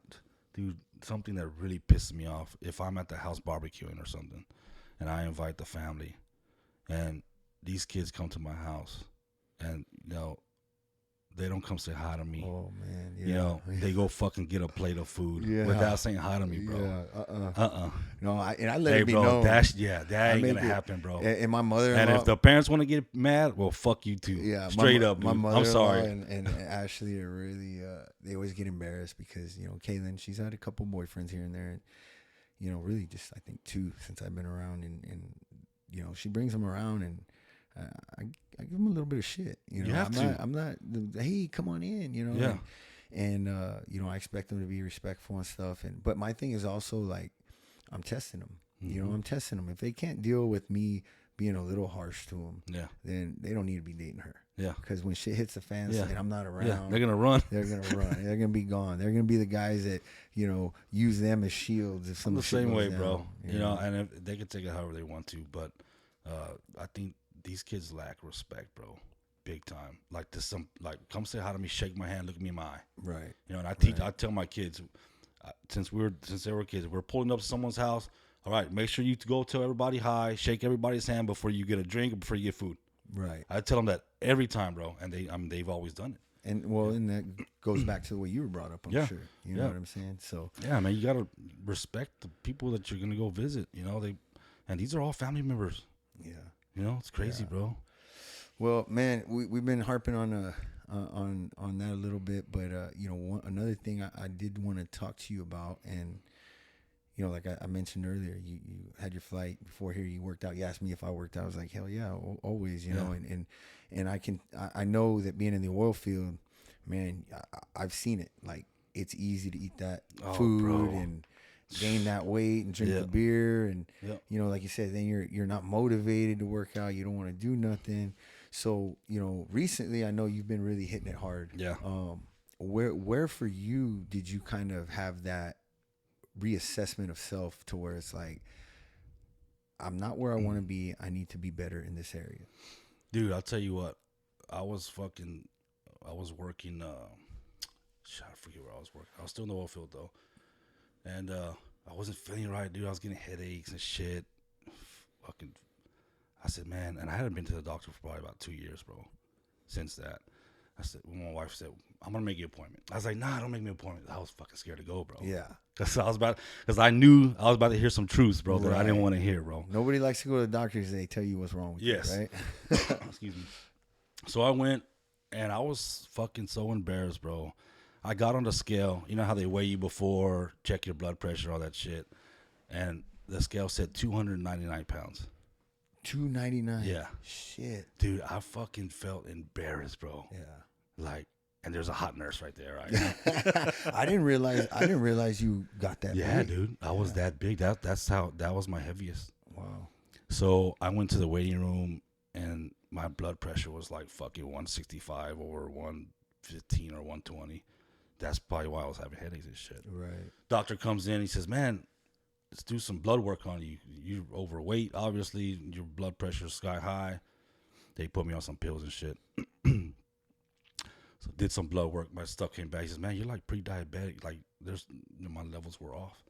dude, something that really pisses me off if I'm at the house barbecuing or something and I invite the family and these kids come to my house and they don't come say hi to me. Oh man, yeah. They go fucking get a plate of food without saying hi to me, bro. Yeah, No, I let it be bro, known. that ain't gonna happen, bro. And my mother, and if the parents want to get mad, well, fuck you too. Yeah, straight up, dude. My mother, I'm sorry. And Ashley are really, they always get embarrassed because Kaylin, she's had a couple boyfriends here and there, and really just I think 2 since I've been around, and she brings them around and. I give them a little bit of shit, I'm not. Hey, come on in, Yeah. And I expect them to be respectful and stuff. But my thing is also like, I'm testing them. Mm-hmm. I'm testing them. If they can't deal with me being a little harsh to them, then they don't need to be dating her. Yeah. Because when shit hits the fan and I'm not around, they're gonna run. They're gonna run. They're gonna be gone. They're gonna be the guys that use them as shields. If I'm the same way, down, bro. And if they can take it however they want to, but I think. These kids lack respect, bro, big time. Like come say hi to me, shake my hand, look at me in my eye. Right. And I tell my kids, since they were kids, we're pulling up to someone's house. All right, make sure you go tell everybody hi, shake everybody's hand before you get a drink or before you get food. Right. I tell them that every time, bro, and they've always done it. And and that goes back to the way you were brought up. I'm sure. You know what I'm saying. So yeah, man, you gotta respect the people that you're gonna go visit. And these are all family members. Yeah. It's crazy, bro. Well, man, we've been harping on that a little bit, but another thing I did want to talk to you about, and like I mentioned earlier, you had your flight before here, you worked out. You asked me if I worked out. I was like, hell yeah, always, know, and I know that being in the oil field, man, I've seen it. Like it's easy to eat that food, bro. And gain that weight and drink the beer and like you said, then you're not motivated to work out. You don't want to do nothing. So recently I know you've been really hitting it hard. Where for you did you kind of have that reassessment of self to where it's like, I'm not where I want to be, I need to be better in this area? Dude, I'll tell you what, I was working I forget where I was working. I was still in the oil field though. And I wasn't feeling right, dude. I was getting headaches and shit. I said, man, and I hadn't been to the doctor for probably about 2 years, bro. Since that, I said, my wife said, I'm gonna make you an appointment. I was like, nah, don't make me an appointment. I was fucking scared to go, bro. Yeah, because I knew I was about to hear some truths, bro, that I didn't want to hear, bro. Nobody likes to go to the doctor because they tell you what's wrong with you, right? Excuse me. So I went, and I was fucking so embarrassed, bro. I got on the scale. You know how they weigh you before, check your blood pressure, all that shit. And the scale said 299 pounds. $2.99. Yeah. Shit. Dude, I fucking felt embarrassed, bro. Yeah. Like, and there's a hot nurse right there, right? I didn't realize you got that Yeah, big. dude. I was that big. That was my heaviest. Wow. So I went to the waiting room and my blood pressure was like fucking 165 over 115 or 120. That's probably why I was having headaches and shit. Right. Doctor comes in, he says, "Man, let's do some blood work on you. You're overweight, obviously. Your blood pressure is sky high." They put me on some pills and shit. So did some blood work. My stuff came back. He says, "Man, you're like pre-diabetic. Like my levels were off."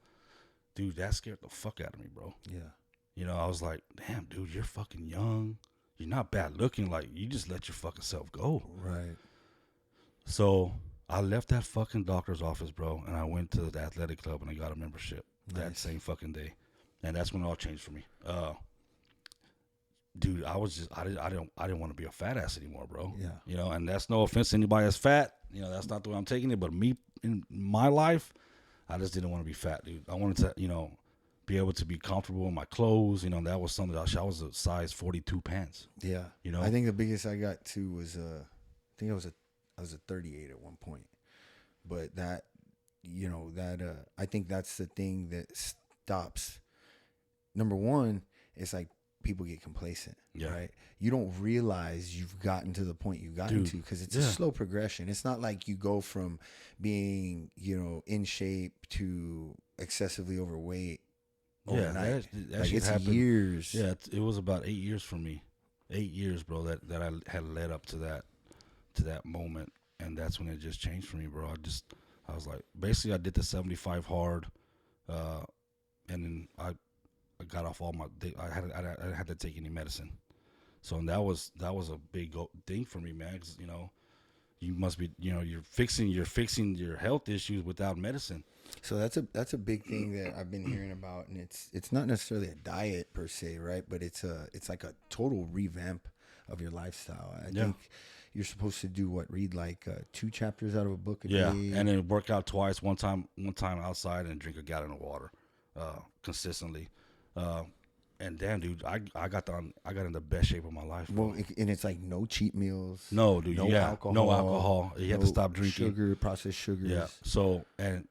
Dude, that scared the fuck out of me, bro. Yeah. I was like, "Damn, dude, you're fucking young. You're not bad looking. Like, you just let your fucking self go." Right. So I left that fucking doctor's office, bro, and I went to the athletic club and I got a membership that same fucking day. And that's when it all changed for me. Dude, I didn't want to be a fat ass anymore, bro. Yeah. And that's no offense to anybody that's fat. That's not the way I'm taking it. But me, in my life, I just didn't want to be fat, dude. I wanted to, be able to be comfortable in my clothes. That was something that I was a size 42 pants. Yeah. I think the biggest I got to was I think I was a 38 at one point. But that, I think that's the thing that stops. Number one, it's like people get complacent, right? You don't realize you've gotten to the point you've gotten to because it's a slow progression. It's not like you go from being, in shape to excessively overweight overnight. That like shit it's happened. years. Yeah, it was about 8 years for me. 8 years, bro, that I had led up to that moment. And that's when it just changed for me, bro. I was like, basically I did the 75 hard, and then I got off all my. I had to take any medicine, so that was a big thing for me, man. 'Cause, you must be, you're fixing your health issues without medicine. So that's a big thing that I've been hearing about, and it's not necessarily a diet per se, right? But it's like a total revamp of your lifestyle. I think you're supposed to read like 2 chapters out of a book a day. And then work out twice, one time outside, and drink a gallon of water, consistently. And damn, dude, I got in the best shape of my life. Bro. Well, and it's like no cheat meals. No, dude. No alcohol. No alcohol. You have to stop drinking processed sugars. Yeah. So and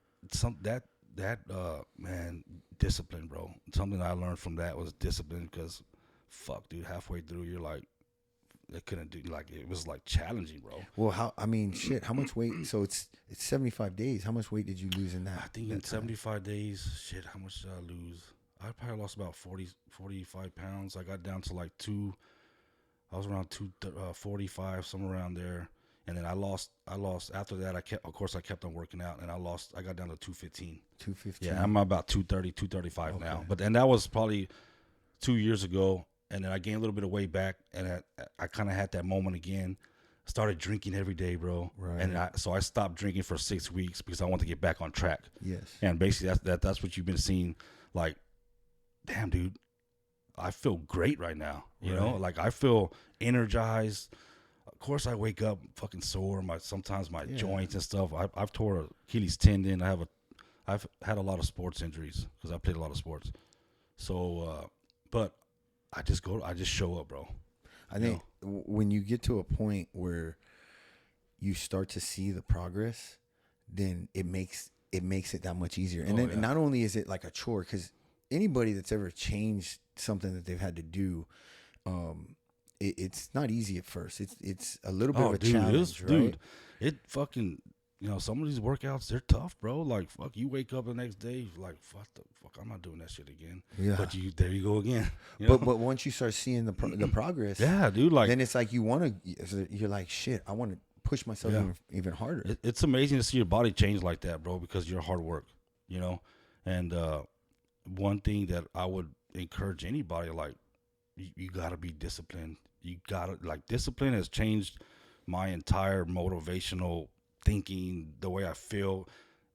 man, discipline, bro. Something I learned from that was discipline. Because, fuck, dude, halfway through you're like, I couldn't do, like, it was like challenging, bro. Well, how much weight? So it's 75 days. How much weight did you lose in that? I think in 75 days, how much did I lose? I probably lost about 45 pounds. I got down to like I was around 245, somewhere around there. And then I lost after that. I kept on working out, and I got down to 215. 215. Yeah, I'm about 230, 235 now. But then that was probably 2 years ago. And then I gained a little bit of weight back, and I kind of had that moment again. Started drinking every day, bro. Right. And so I stopped drinking for 6 weeks because I wanted to get back on track. Yes. And basically that's what you've been seeing. Like, damn, dude, I feel great right now. You know, like I feel energized. Of course, I wake up fucking sore. Sometimes my joints and stuff. I've tore Achilles tendon. I've had a lot of sports injuries because I played a lot of sports. So, but I just show up, bro. I think when you get to a point where you start to see the progress, then it makes it that much easier. And then not only is it like a chore, because anybody that's ever changed something that they've had to do, it's not easy at first. It's a little bit of a challenge, right? Dude, it fucking, some of these workouts, they're tough, bro. Like, fuck, you wake up the next day, like, fuck, I'm not doing that shit again. Yeah. But there you go again. But once you start seeing the progress, yeah, dude, like, then it's like you're like, shit, I want to push myself even harder. It's amazing to see your body change like that, bro, because you're hard work, And one thing that I would encourage anybody, like, you gotta be disciplined. You gotta, like, discipline has changed my entire motivational thinking, the way I feel.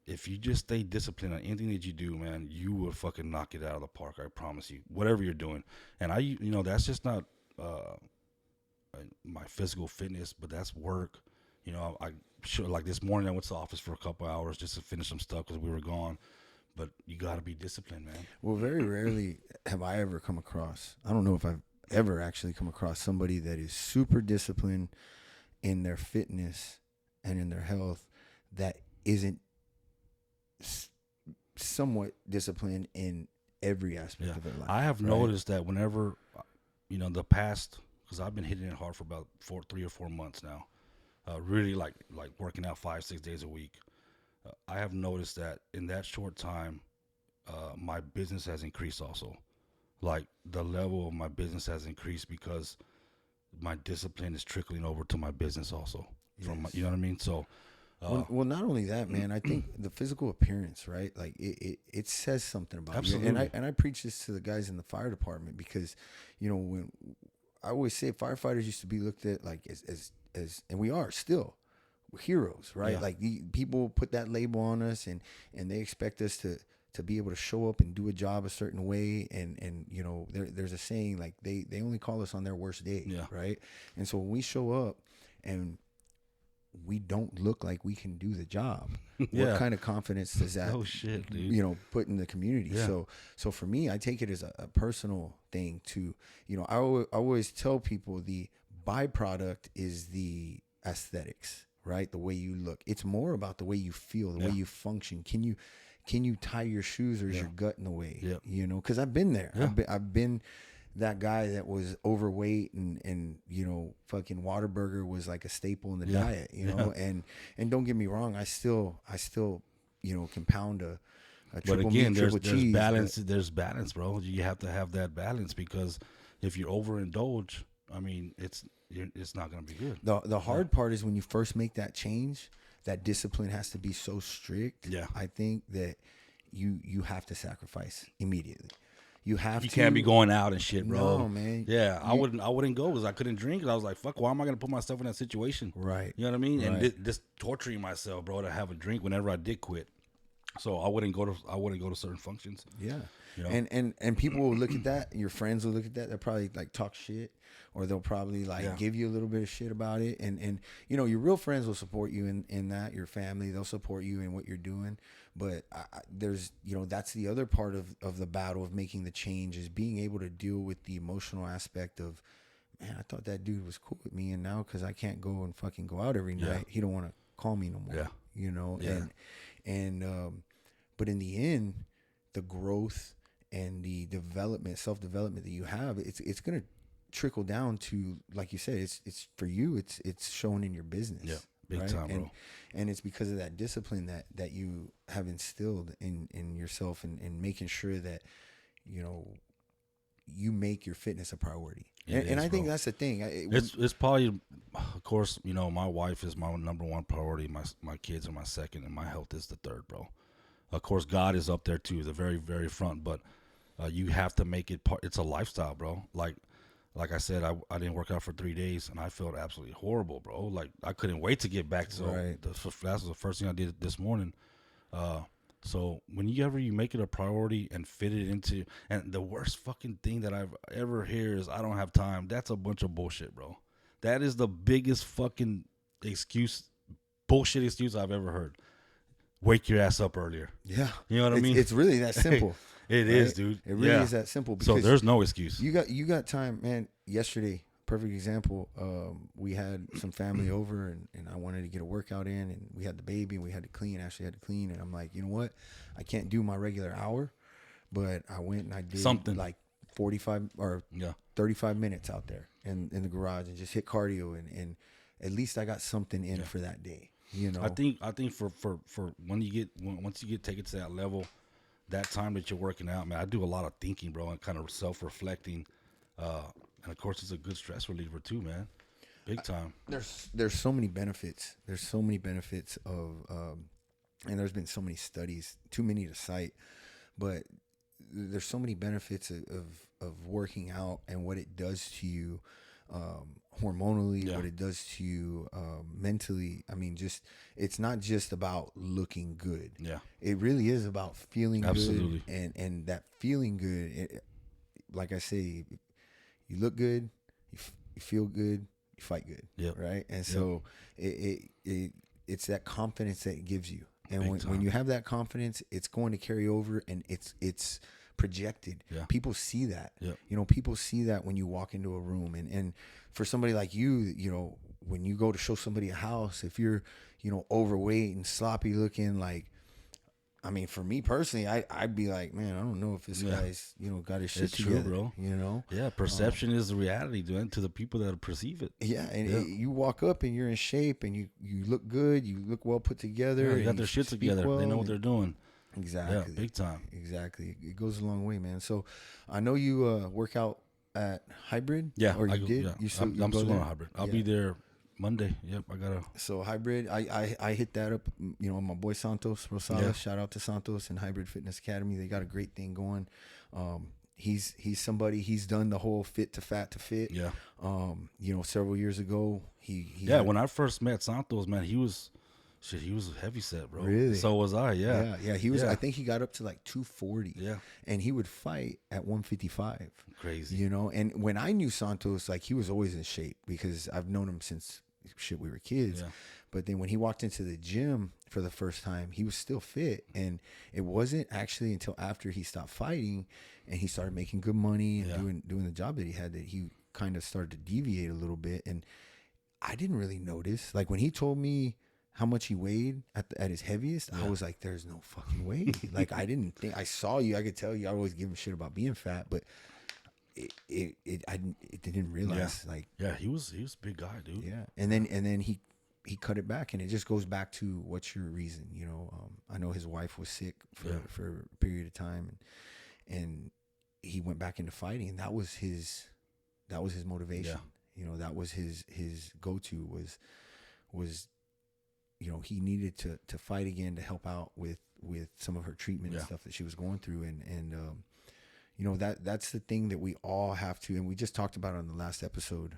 If you just stay disciplined on anything that you do, man, you will fucking knock it out of the park. I promise you. Whatever you're doing, and that's just not my physical fitness, but that's work. Like this morning, I went to the office for a couple hours just to finish some stuff because we were gone. But you got to be disciplined, man. Well, very rarely have I ever come across. I don't know if I've ever actually come across somebody that is super disciplined in their fitness and in their health that isn't somewhat disciplined in every aspect of their life. I have noticed that whenever, the past, because I've been hitting it hard for about 3 or 4 months now, really like working out 5-6 days a week. I have noticed that in that short time, my business has increased also. Like the level of my business has increased because my discipline is trickling over to my business also. From you know what I mean? So, well, not only that, man. I think the physical appearance, right? Like it says something about you. And I preach this to the guys in the fire department because, when I always say firefighters used to be looked at like as and we are still heroes, right? Yeah. Like people put that label on us and they expect us to be able to show up and do a job a certain way. And there's a saying like they only call us on their worst day, right? And so when we show up and we don't look like we can do the job, what kind of confidence does that put in the community? So for me, I take it as a personal thing to, I always tell people the byproduct is the aesthetics, right? The way you look. It's more about the way you feel, the way you function. Can you tie your shoes, or is your gut in the way? Because I've been there. I've been that guy that was overweight and fucking Whataburger was like a staple in the diet, and don't get me wrong, I still can pound a triple but again, meat, triple cheese. There's balance, bro. You have to have that balance because if you overindulge, I mean, it's not going to be good. The hard part is when you first make that change, that discipline has to be so strict. I think that you have to sacrifice immediately. You can't be going out and shit, bro. No, man. Yeah, I wouldn't go because I couldn't drink. And I was like, fuck, why am I going to put myself in that situation? Right. You know what I mean? Right. And just torturing myself, bro, to have a drink whenever I did quit. So I wouldn't go to certain functions. Yeah. And people will look at that. Your friends will look at that. They'll probably like talk shit, or they'll probably give you a little bit of shit about it. And your real friends will support you in that. Your family, they'll support you in what you're doing. But there's that's the other part of the battle of making the change, is being able to deal with the emotional aspect of, man, I thought that dude was cool with me, and now because I can't go and fucking go out every night, he don't want to call me no more. But in the end, the growth and the self-development that you have, it's gonna trickle down to, like you said, it's for you, it's shown in your business. Yeah, big time, bro. And it's because of that discipline that you have instilled in yourself, and making sure that you make your fitness a priority. And I think that's the thing. It's probably, of course, my wife is my number one priority. My kids are my second, and my health is the third, bro. Of course, God is up there too, the very, very front. But you have to make it part. It's a lifestyle, bro. Like I said, I didn't work out for 3 days, and I felt absolutely horrible, bro. Like I couldn't wait to get back. So that was the first thing I did this morning. So whenever you make it a priority and fit it into, and the worst fucking thing that I've ever heard is I don't have time. That's a bunch of bullshit, bro. That is the biggest fucking bullshit excuse I've ever heard. Wake your ass up earlier. Yeah. You know what I mean? It's really that simple. It is, dude. It really is that simple. Because so there's no excuse. You got time, man. Yesterday, perfect example. We had some family over, and I wanted to get a workout in, and we had the baby, and we had to clean. Ashley had to clean, and I'm like, you know what? I can't do my regular hour, but I went and I did something like 45 or 35 minutes out there in the garage, and just hit cardio, and at least I got something in for that day. I think for once you get taken to that level, that time that you're working out, man, I do a lot of thinking, bro, and kind of self-reflecting. And of course, it's a good stress reliever too, man. Big time. There's so many benefits. There's so many benefits of, and there's been so many studies, too many to cite, but there's so many benefits of working out and what it does to you, hormonally, what it does to you, mentally. I mean, it's not just about looking good. Yeah, it really is about feeling good, and that feeling good. Like I say, you look good, you feel good, you fight good. Yeah, right. And so it's that confidence that it gives you, and when you have that confidence, it's going to carry over, and it's projected. Yeah. People see that. Yeah. You know, people see that when you walk into a room. And for somebody like you, you know, when you go to show somebody a house, if you're, you know, overweight and sloppy looking, like, I mean, for me personally, I'd be like, man, I don't know if this guy's, you know, got his shit together. It's true, bro. You know? Yeah, perception is the reality, dude, to the people that perceive it. Yeah, and you walk up and you're in shape and you look good, you look well put together. Yeah, they got their shit together. Well, they know what they're doing. Exactly. Yeah, big time. Exactly. It goes a long way, man. So I know you work out at Hybrid. Yeah, or you did. Yeah. I'm still on Hybrid. I'll be there Monday. Yep, I gotta. So Hybrid, I hit that up. You know, my boy Santos Rosales. Yeah. Shout out to Santos and Hybrid Fitness Academy. They got a great thing going. He's somebody. He's done the whole fit to fat to fit. Yeah. You know, several years ago, he when I first met Santos, man, he was heavy set, bro. Really? So was I. Yeah. Yeah. He was. I think he got up to like 240. Yeah. And he would fight at 155. Crazy. You know, and when I knew Santos, like, he was always in shape because I've known him since we were kids. Yeah. But then when he walked into the gym for the first time, he was still fit. And it wasn't actually until after he stopped fighting and he started making good money and doing the job that he had that he kind of started to deviate a little bit. And I didn't really notice. Like, when he told me how much he weighed at his heaviest, I was like, there's no fucking way. Like, I didn't think, I saw you, I could tell you, I always give him shit about being fat, but I didn't realize. Yeah. Like, yeah, he was a big guy, dude. Yeah. And then he cut it back, and it just goes back to what's your reason, you know. I know his wife was sick for a period of time, and he went back into fighting, and that was his motivation. You know, that was his go-to was you know, he needed to fight again to help out with some of her treatment and stuff that she was going through, and you know, that's the thing that we all have to, and we just talked about it on the last episode,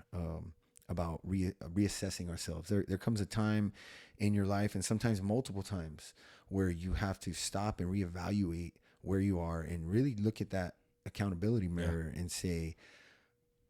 about reassessing ourselves. There comes a time in your life, and sometimes multiple times, where you have to stop and reevaluate where you are and really look at that accountability mirror and say,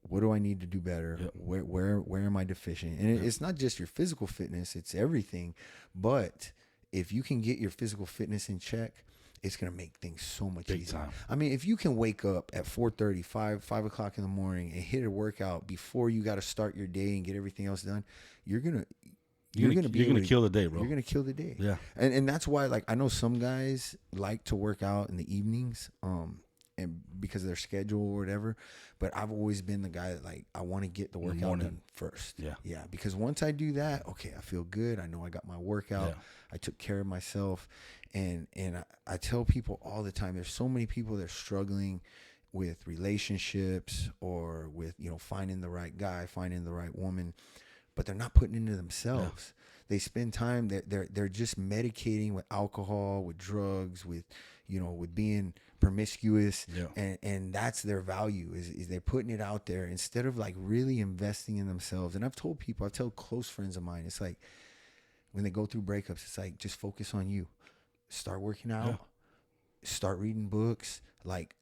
what do I need to do better? Yep. Where am I deficient? And it's not just your physical fitness, it's everything. But if you can get your physical fitness in check, it's going to make things so much easier. Time. I mean, if you can wake up at 4:30, 5 o'clock in the morning and hit a workout before you got to start your day and get everything else done, you're going to kill the day, bro. You're going to kill the day. Yeah. And that's why, like, I know some guys like to work out in the evenings, and because of their schedule or whatever, but I've always been the guy that, like, I want to get the workout done first. Yeah. Because once I do that, okay, I feel good. I know I got my workout. Yeah. I took care of myself. And I tell people all the time, there's so many people that are struggling with relationships or with, you know, finding the right guy, finding the right woman, but they're not putting into themselves. They spend time they're just medicating with alcohol, with drugs, with, you know, with being promiscuous, and that's their value is they're putting it out there instead of, like, really investing in themselves. And I tell close friends of mine, it's like, when they go through breakups, it's like, just focus on you. Start working out, start reading books, like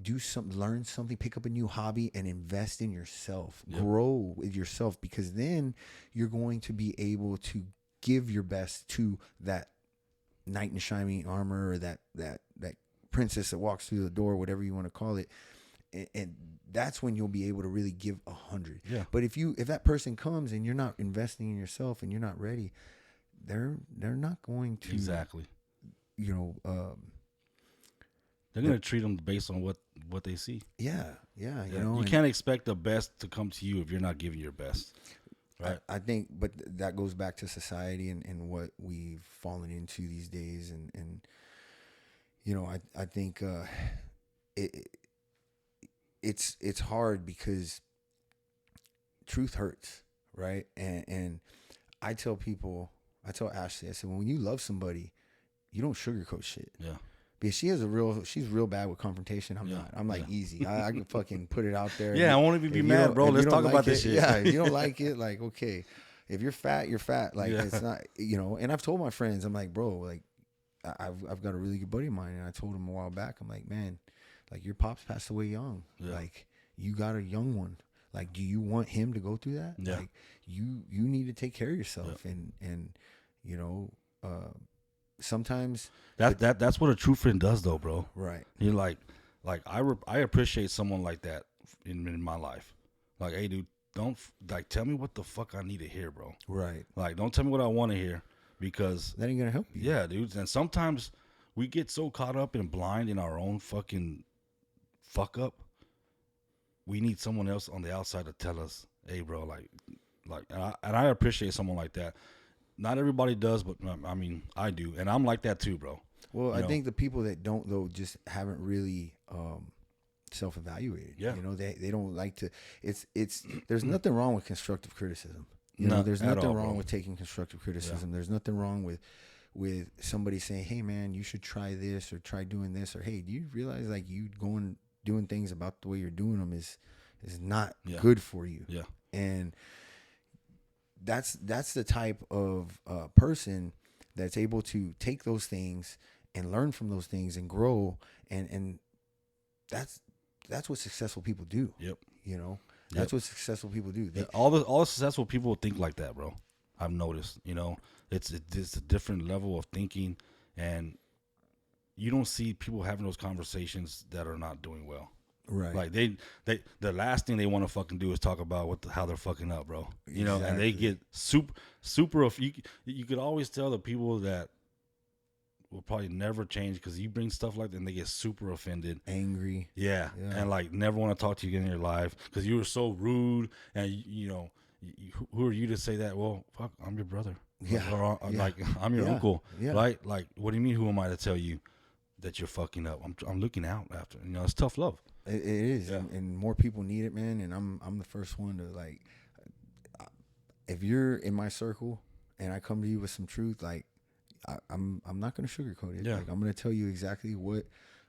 do something, learn something, pick up a new hobby, and invest in yourself. Grow with yourself, because then you're going to be able to give your best to that knight in shining armor, or that princess that walks through the door, whatever you want to call it. And that's when you'll be able to really give 100. Yeah. But if that person comes and you're not investing in yourself and you're not ready, they're not going to you know, they're gonna treat them based on what they see. You know, you can't expect the best to come to you if you're not giving your best. Right. I think, but that goes back to society and what we've fallen into these days, and you know, I think it's hard because truth hurts, right? And I tell Ashley, I said, when you love somebody, you don't sugarcoat shit. Yeah. Because she's real bad with confrontation. I'm not. I'm like easy. I can fucking put it out there. Yeah, I won't even be mad, bro. Let's talk about this shit. Yeah, if you don't like it, like, okay. If you're fat, you're fat. Like, it's not, you know. And I've told my friends, I'm like, bro, like, I've got a really good buddy of mine, and I told him a while back, I'm like, man, like, your pops passed away young. Yeah. Like, you got a young one. Like, do you want him to go through that? Yeah. Like, you need to take care of yourself, and you know, sometimes that's what a true friend does, though, bro. Right. You're like, like I appreciate someone like that in my life. Like, hey, dude, don't like tell me what the fuck I need to hear, bro. Right. Like, don't tell me what I want to hear because That ain't gonna help you. yeah, dude. And sometimes we get so caught up and blind in our own fucking fuck up. We need someone else on the outside to tell us, hey, bro, and I appreciate someone like that. Not everybody does, but I mean, I do, and I'm like that too, bro. Well, I think the people that don't though just haven't really self-evaluated. Yeah. You know, they don't like to. It's there's nothing wrong with constructive criticism. You know, there's nothing wrong with taking constructive criticism. Yeah. There's nothing wrong with somebody saying, hey man, you should try this or try doing this, or hey, do you realize like you doing things about the way you're doing them is not good for you. Yeah. And that's the type of person that's able to take those things and learn from those things and grow, and that's what successful people do. Yep. You know, that's what successful people do. All the successful people think like that, bro. I've noticed. You know, it's a different level of thinking, and you don't see people having those conversations that are not doing well. Right. Like they the last thing they want to fucking do is talk about how they're fucking up, bro. You know, and they get super. You could always tell the people that will probably never change because you bring stuff like that and they get super offended, angry. Yeah. And like never want to talk to you again in your life because you were so rude. And you know, who are you to say that? Well, fuck, I'm your brother. Yeah. Or like I'm your uncle. Yeah. Right? Like, what do you mean? Who am I to tell you that you're fucking up? I'm looking out after. You know, it's tough love. It is, and more people need it, man. And I'm the first one to like. If you're in my circle and I come to you with some truth, like I'm not gonna sugarcoat it. Yeah. Like I'm gonna tell you exactly what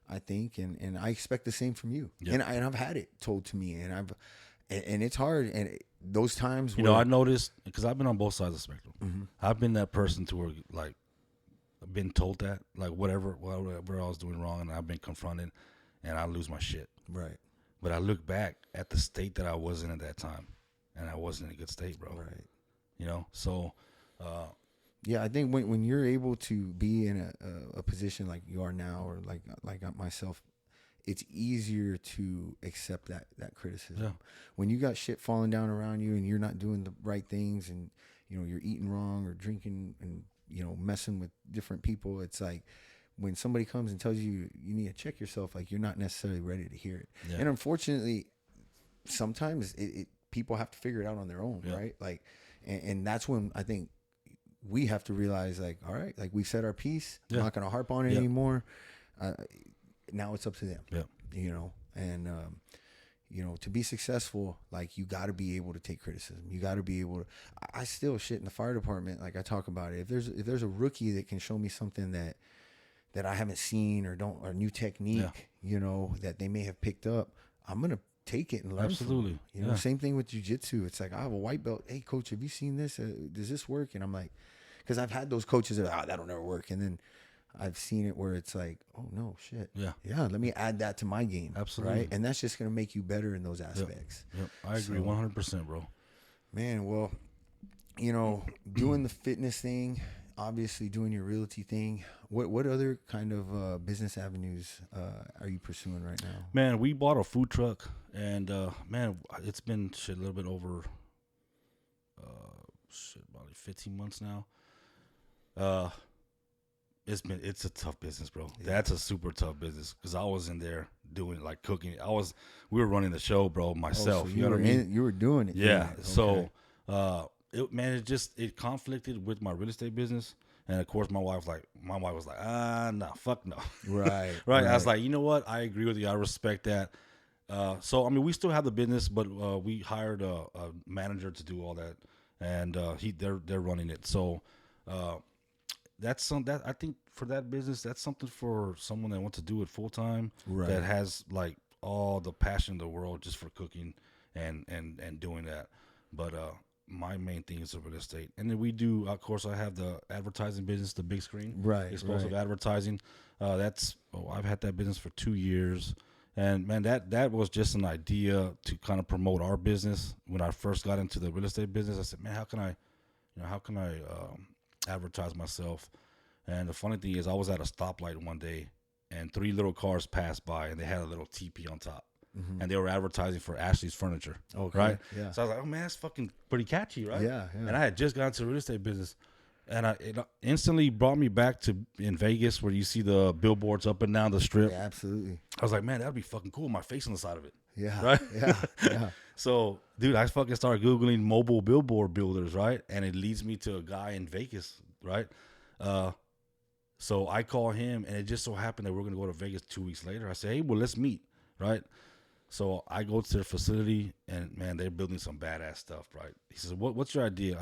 I think, and I expect the same from you. Yeah. And I've had it told to me, and it's hard. And those times, you know, I noticed because I've been on both sides of the spectrum. Mm-hmm. I've been that person to where like I've been told that like whatever I was doing wrong, and I've been confronted, and I lose my shit. Right. But I look back at the state that I was in at that time, and I wasn't in a good state, bro. Right. You know, so. Yeah, I think when you're able to be in a position like you are now, or like myself, it's easier to accept that criticism. Yeah. When you got shit falling down around you and you're not doing the right things, and you know you're eating wrong or drinking and you know messing with different people, it's like when somebody comes and tells you you need to check yourself, like you're not necessarily ready to hear it. Yeah. And unfortunately, sometimes people have to figure it out on their own, right? Like, and that's when I think we have to realize, like, all right, like we said our piece. I'm not going to harp on it anymore. Now it's up to them. Yeah. You know, and you know, to be successful, like you got to be able to take criticism. You got to be able to. I still shit in the fire department. Like I talk about it. If there's a rookie that can show me something that I haven't seen or new technique, you know, that they may have picked up, I'm gonna take it and learn. Absolutely. From it. You know, same thing with jiu-jitsu. It's like I have a white belt. Hey, coach, have you seen this? Does this work? And I'm like, because I've had those coaches that are, that'll never work, and then I've seen it where it's like, oh no, shit. Yeah. Let me add that to my game. Absolutely. Right, and that's just gonna make you better in those aspects. Yep. I agree 100%, bro. Man, well, you know, doing the fitness thing, obviously doing your realty thing. What other kind of business avenues are you pursuing right now? Man, we bought a food truck, and man, it's been a little bit over about like 15 months now. It's a tough business, bro. Yeah. That's a super tough business because I was in there doing like cooking. We were running the show, bro, myself. So you know what I mean? You were doing it. Yeah. Okay. So, it conflicted with my real estate business. And of course, my wife was like, nah, fuck no. Right. Right. I was like, you know what? I agree with you. I respect that. So, I mean, we still have the business, but we hired a manager to do all that, and they're running it. So, that's I think for that business, that's something for someone that wants to do it full time, right, that has like all the passion in the world just for cooking and doing that. But my main thing is the real estate, and then we do. Of course, I have the advertising business, the big screen, right, explosive advertising. I've had that business for 2 years, and man, that was just an idea to kind of promote our business. When I first got into the real estate business, I said, man, how can I advertise myself? And the funny thing is, I was at a stoplight one day, and 3 little cars passed by, and they had a little teepee on top. And they were advertising for Ashley's Furniture. Okay, Right? yeah. So I was like, oh, man, that's fucking pretty catchy, right? Yeah, yeah. And I had just got into the real estate business. And it instantly brought me back to in Vegas where you see the billboards up and down the strip. Yeah, absolutely. I was like, man, that'd be fucking cool. My face on the side of it. Yeah. Right? Yeah. Yeah. So, dude, I fucking started Googling mobile billboard builders, right? And it leads me to a guy in Vegas, right? So I call him, and it just so happened that we're going to go to Vegas 2 weeks later. I say, hey, well, let's meet, right? So I go to their facility, and, man, they're building some badass stuff, right? He says, what's your idea?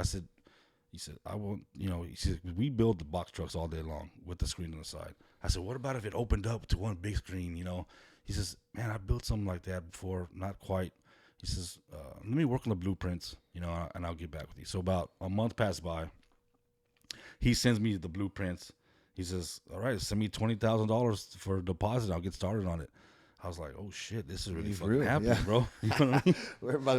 He said, I won't, he said, we build the box trucks all day long with the screen on the side. I said, what about if it opened up to one big screen, He says, man, I built something like that before, not quite. He says, let me work on the blueprints, and I'll get back with you. So about a month passed by. He sends me the blueprints. He says, all right, send me $20,000 for a deposit. I'll get started on it. I was like, oh shit, this is really fucking happening, bro. You know what I mean?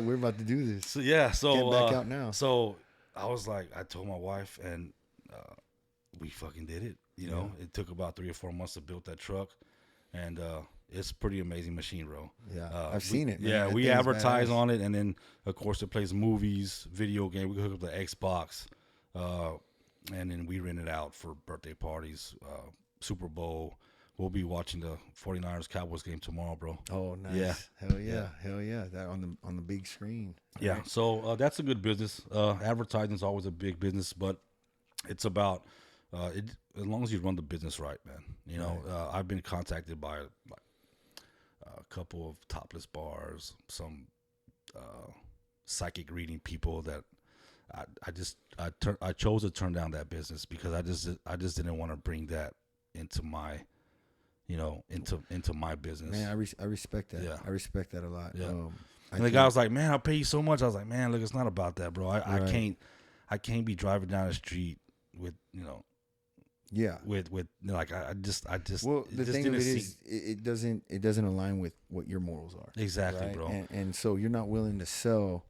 We're about to do this. So yeah, so get back out now. So I was like, I told my wife, and we fucking did it. It took about 3 or 4 months to build that truck, and it's a pretty amazing machine, bro. Yeah, I've seen it. Man. Yeah, we advertise on it, and then of course it plays movies, video game. We hook up the Xbox, and then we rent it out for birthday parties, Super Bowl. We'll be watching the 49ers Cowboys game tomorrow, bro. Oh, nice. Yeah. Hell yeah. That on the big screen. Yeah. Right? So that's a good business. Advertising is always a big business, but it's about as long as you run the business right, man. I've been contacted by a couple of topless bars, some psychic reading people that I chose to turn down that business because I just didn't want to bring that into my into my business. Man, I respect that. Yeah. I respect that a lot. Yeah. And the guy was like, man, I'll pay you so much. I was like, man, look, it's not about that, bro. I can't be driving down the street with, with like, I just, well, the just thing of it is it doesn't align with what your morals are. Exactly, right? bro. And so you're not willing to sell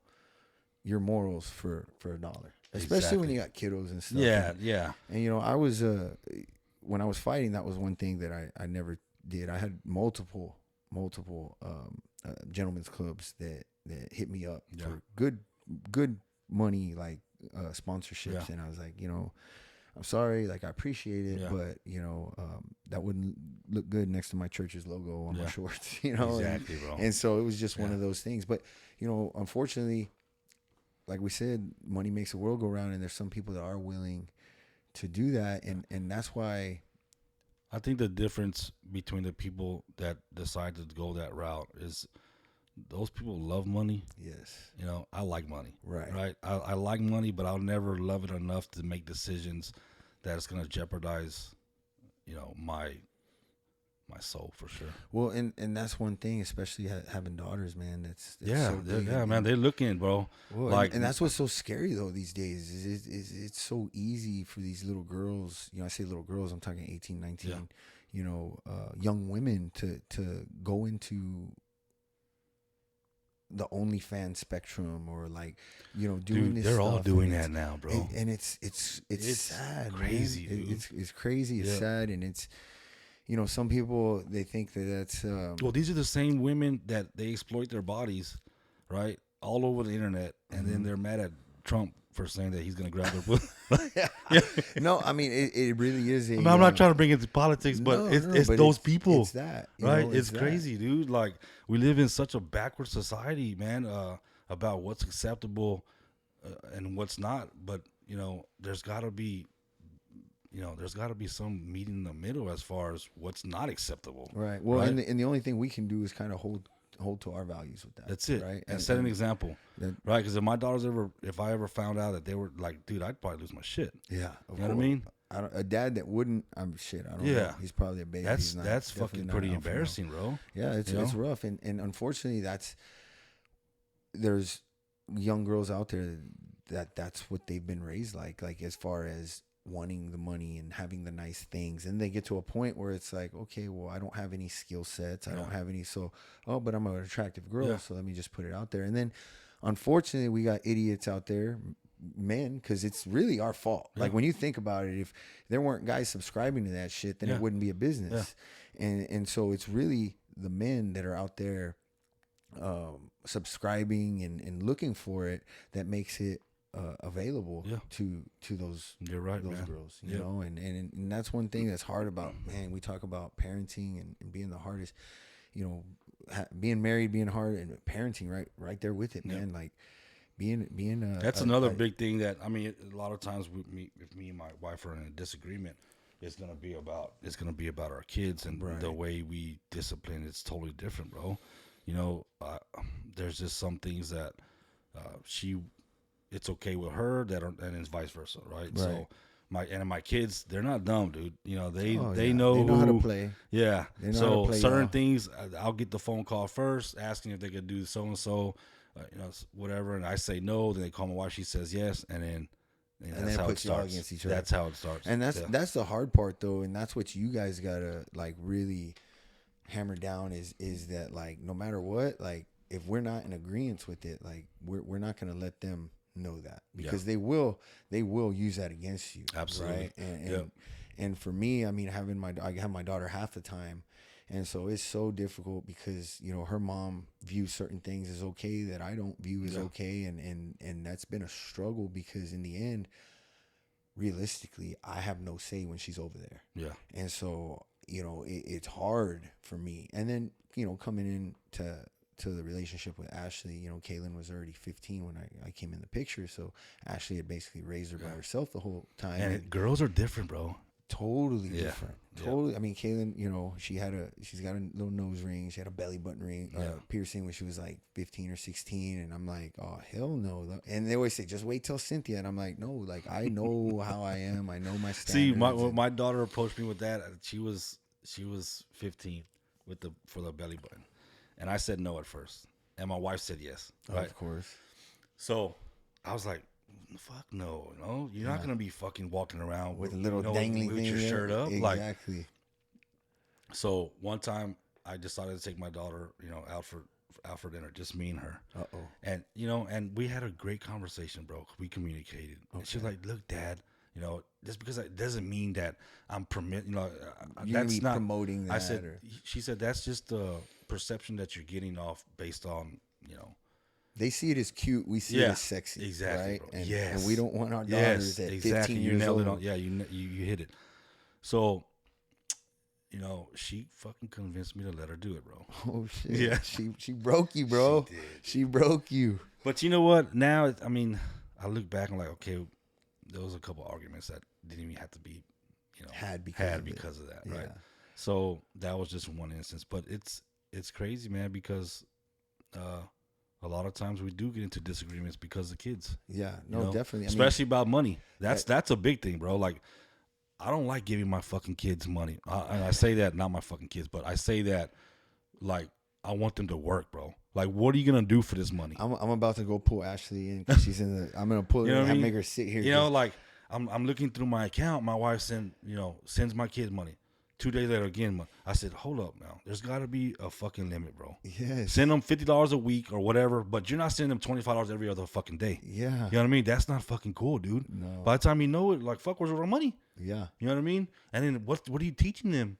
your morals for $1, especially when you got kiddos and stuff. Yeah. And, I was, when I was fighting, that was one thing that I never did. I had multiple gentlemen's clubs that hit me up for good money, like sponsorships. And I was like, I'm sorry, like I appreciate it, but that wouldn't look good next to my church's logo on my shorts, Exactly, bro. And so it was just one of those things. But unfortunately, like we said, money makes the world go round, and there's some people that are willing to do that, and that's why I think the difference between the people that decide to go that route is those people love money. Yes. I like money. Right. I like money, but I'll never love it enough to make decisions that it's going to jeopardize, my soul for sure. Well, and that's one thing, especially having daughters, man. That's yeah, so big. man. They're looking, bro. Well, and that's what's so scary though these days. Is it's so easy for these little girls. I say little girls. I'm talking 18, 19. Young women to go into the OnlyFans spectrum or like doing dude, this. They're stuff, all doing that now, bro. And it's sad, crazy. Man. It's crazy. It's sad, and it's. Some people, they think that that's... well, these are the same women that they exploit their bodies, right? All over the internet. And then they're mad at Trump for saying that he's going to grab their pussy. No, I mean, it really is a... I'm not trying to bring it to politics, but it's those people. It's that. Right? It's crazy, dude. Like, we live in such a backward society, man, about what's acceptable and what's not. But, there's got to be... there's got to be some meeting in the middle as far as what's not acceptable. Right. Well, right? And the only thing we can do is kind of hold to our values with that. That's it. Right. And set an example. Right. Because if I ever found out that they were like, dude, I'd probably lose my shit. Yeah. You know what I mean? A dad that wouldn't, I don't know. He's probably a baby. That's fucking pretty embarrassing, bro. Yeah. It's rough. And unfortunately there's young girls out there that's what they've been raised like as far as wanting the money and having the nice things, and they get to a point where it's like, okay, well, I don't have any skill sets, I don't have any, but I'm an attractive girl, so let me just put it out there. And then unfortunately we got idiots out there, men, because it's really our fault. Yeah. Like when you think about it, if there weren't guys subscribing to that shit, then it wouldn't be a business. And so it's really the men that are out there subscribing and looking for it that makes it available to those You're right, those man. girls, you know, and that's one thing that's hard about, man, we talk about parenting and being the hardest, you know, being married being hard, and parenting right there with it, man. Like being that's another big thing that, I mean, a lot of times if me and my wife are in a disagreement, it's gonna be about our kids, and the way we discipline. It's totally different, bro. You know, there's just some things that it's okay with her and it's vice versa, right? So my kids, they're not dumb, dude. You know, they know they know how to play. Yeah. They know so how to play, certain things, I'll get the phone call first, asking if they could do so and so, you know, whatever, and I say no. Then they call my wife, she says yes, and then. And that's then how it it puts you all starts. against each other. That's how it starts. And that's the hard part, though, and that's what you guys gotta like really hammer down is that, like, no matter what, like, if we're not in agreement with it, like, we're not gonna let them know that, because they will use that against you. Absolutely. Right? And for me, I mean, I have my daughter half the time. And so it's so difficult because, you know, her mom views certain things as okay that I don't view as okay. And that's been a struggle, because in the end, realistically, I have no say when she's over there. Yeah. And so, you know, it's hard for me. And then, you know, coming in to the relationship with Ashley, you know, Kaylin was already 15 when I came in the picture. So Ashley had basically raised her by herself the whole time. And girls are different, bro. Totally different. Totally. I mean, Kaylin, you know, she's got a little nose ring. She had a belly button ring, piercing when she was like 15 or 16. And I'm like, oh, hell no. And they always say, just wait till Cynthia. And I'm like, no, like, I know how I am. I know my standards. See, my daughter approached me with that. She was 15 for the belly button. And I said no at first. And my wife said yes. Right? Of course. So I was like, fuck no, you're not gonna be fucking walking around with a little dangling with thing, your shirt up, exactly. Like, so one time I decided to take my daughter, you know, out for dinner, just me and her. And you know, and we had a great conversation, bro. We communicated. Okay. She's like, "Look, Dad, you know, just because it doesn't mean that I'm permitting, you know, that's not promoting that." I said, she said, that's just the perception that you're getting off based on, you know. They see it as cute. We see it as sexy. Exactly. Right? And we don't want our daughters at 15 years old. You hit it. So, you know, she fucking convinced me to let her do it, bro. Oh, shit. Yeah. She broke you, bro. She broke you. But you know what? Now, I mean, I look back and I'm like, okay, there was a couple arguments that didn't even have to be, you know, had because of that, right? So that was just one instance. But it's crazy, man, because a lot of times we do get into disagreements because of kids. Yeah, no, definitely. Especially about money. That's a big thing, bro. Like, I don't like giving my fucking kids money. And I say that, not my fucking kids, but I say that, like, I want them to work, bro. Like, what are you gonna do for this money? I'm about to go pull Ashley in because she's in the. I'm gonna pull her and make her sit here. You know, like I'm looking through my account. My wife sends my kids money. 2 days later, again, I said, hold up now. There's got to be a fucking limit, bro. Yes. Send them $50 a week or whatever, but you're not sending them $25 every other fucking day. Yeah. You know what I mean? That's not fucking cool, dude. No. By the time you know it, like, fuck, where's our money? Yeah. You know what I mean? And then what are you teaching them?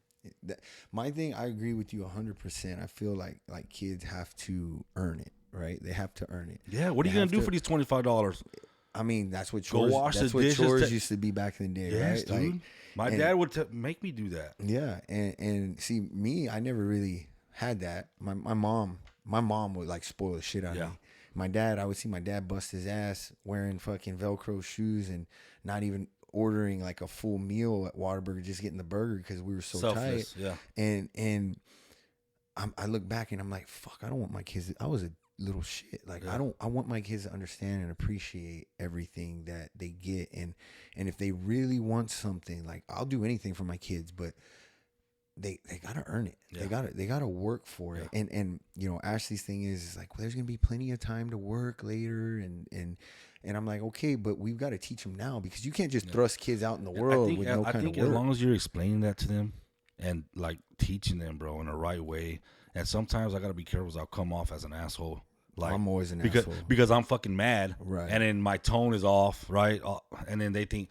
My thing, I agree with you 100%. I feel like kids have to earn it, right? They have to earn it. Yeah. What are you going to do for these $25? I mean, that's what chores used to be back in the day, yes, right? Dude. Like, my dad would make me do that. Yeah, and see, me, I never really had that. My mom would like spoil the shit out of me. My dad, I would see my dad bust his ass wearing fucking Velcro shoes and not even ordering like a full meal at Whataburger, just getting the burger because we were so selfless, tight. Yeah, and I look back and I'm like, fuck, I don't want my kids. I was a little shit. Like, I want my kids to understand and appreciate everything that they get, and if they really want something, like, I'll do anything for my kids, but they gotta earn it. They gotta work for it. And you know, Ashley's thing is like, well, there's gonna be plenty of time to work later, and I'm like, okay, but we've got to teach them now, because you can't just thrust kids out in the world with no kind of work. As long as you're explaining that to them and like teaching them, bro, in the right way. And sometimes I gotta be careful, because I'll come off as an asshole Like, I'm always an because asshole. because I'm fucking mad, Right. and then my tone is off, right? And then they think,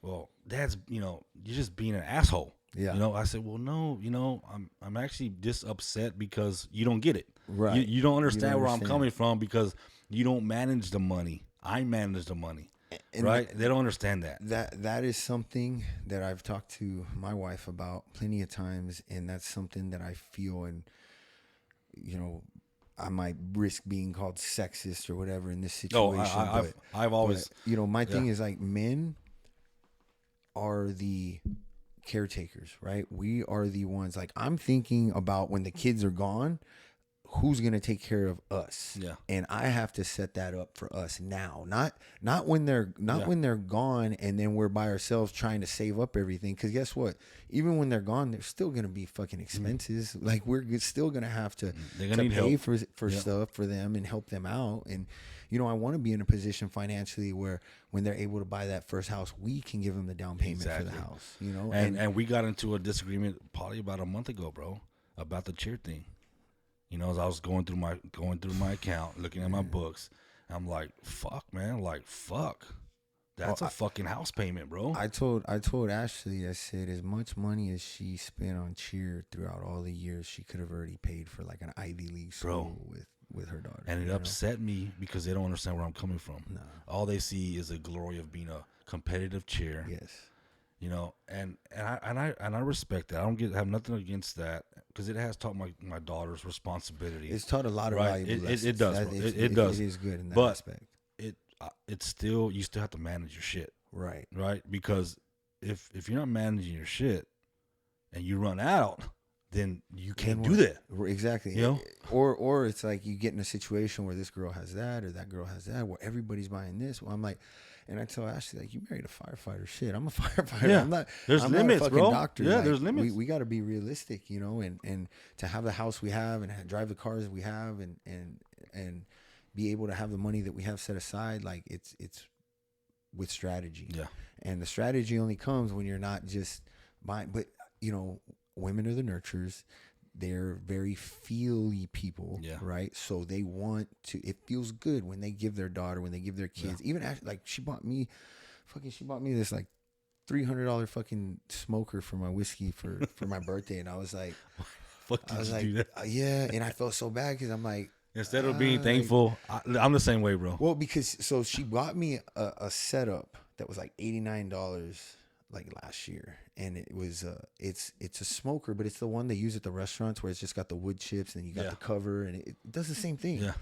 well, Dad's, you're just being an asshole. Yeah. I said, well, no, I'm actually just upset because you don't get it. Right. You don't understand where I'm understand. coming from because you don't manage the money. I manage the money. And right? They don't understand that. That is something that I've talked to my wife about plenty of times, and that's something that I feel, and I might risk being called sexist or whatever in this situation. I've always, my thing is like, men are the caretakers, right? We are the ones, like, I'm thinking about when the kids are gone, who's going to take care of us? Yeah. And I have to set that up for us now, not when they're when they're gone and then we're by ourselves trying to save up everything. Because guess what? Even when they're gone, there's still going to be fucking expenses. Like, we're still going to have to pay for stuff for them and help them out. And I want to be in a position financially where when they're able to buy that first house, we can give them the down payment for the house. And we got into a disagreement probably about a month ago, bro, about the chair thing. As I was going through my account, looking at my books, I'm like, fuck, man, that's a fucking house payment, bro. I told Ashley, I said, as much money as she spent on cheer throughout all the years, she could have already paid for like an Ivy League school with her daughter. And it upset me because they don't understand where I'm coming from. No. All they see is the glory of being a competitive chair. Yes. And I respect that. I don't have nothing against that because it has taught my daughter's responsibility. It's taught a lot of valuable lessons. It does. It does. It is good in that aspect. It's still, you still have to manage your shit. Right. Right. Because if you're not managing your shit and you run out, then you can't do that. Exactly. Or it's like you get in a situation where this girl has that or that girl has that, where everybody's buying this. Well, I'm like, and I tell Ashley, like, you married a firefighter. Shit, I'm a firefighter. Yeah. There's limits, not a fucking bro. doctor. Yeah, like, there's limits. We got to be realistic, and to have the house we have and drive the cars we have and be able to have the money that we have set aside, like, it's with strategy. Yeah. And the strategy only comes when you're not just buying. But women are the nurturers. They're very feely people, right? So they want to. It feels good when they give their daughter, when they give their kids. Even like she bought me this like $300 fucking smoker for my whiskey for my birthday, and I was like, "Fuck, did you do that?" Yeah, and I felt so bad because I'm like, instead of being thankful, I'm the same way, bro. Well, because she bought me a setup that was like $89. Like last year, and it was it's a smoker, but it's the one they use at the restaurants where it's just got the wood chips and you got the cover, and it does the same thing. Yeah.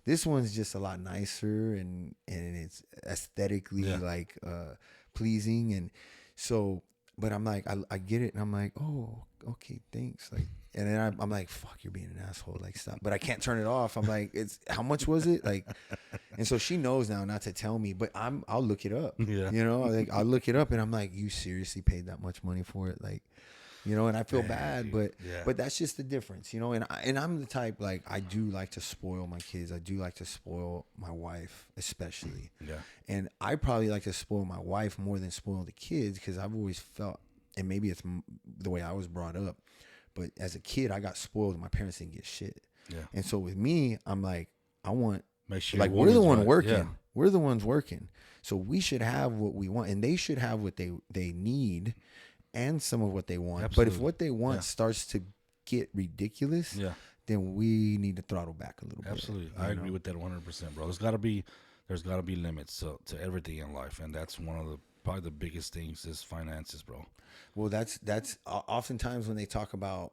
This one's just a lot nicer and it's aesthetically like pleasing, and so. But I'm like, I get it, and I'm like, oh, okay, thanks. Like, and then I'm like, fuck, you're being an asshole. Like, stop. But I can't turn it off. I'm like, how much was it? Like, and so she knows now not to tell me, but I'll look it up. Yeah. Like, I'll look it up, and I'm like, you seriously paid that much money for it? Like, and I feel bad, but that's just the difference, and I'm the type, like, I do like to spoil my kids. I do like to spoil my wife, especially. Yeah. And I probably like to spoil my wife more than spoil the kids, because I've always felt, and maybe it's the way I was brought up, but as a kid, I got spoiled and my parents didn't get shit. Yeah. And so with me, I'm like, I want, make sure, like, we're the one working. Yeah. We're the ones working. So we should have what we want, and they should have what they need and some of what they want. Absolutely. But if what they want starts to get ridiculous, then we need to throttle back a little bit. Absolutely. I agree with that 100%, bro. There's got to be limits to everything in life, and that's one of probably the biggest things is finances, bro. Well, that's oftentimes when they talk about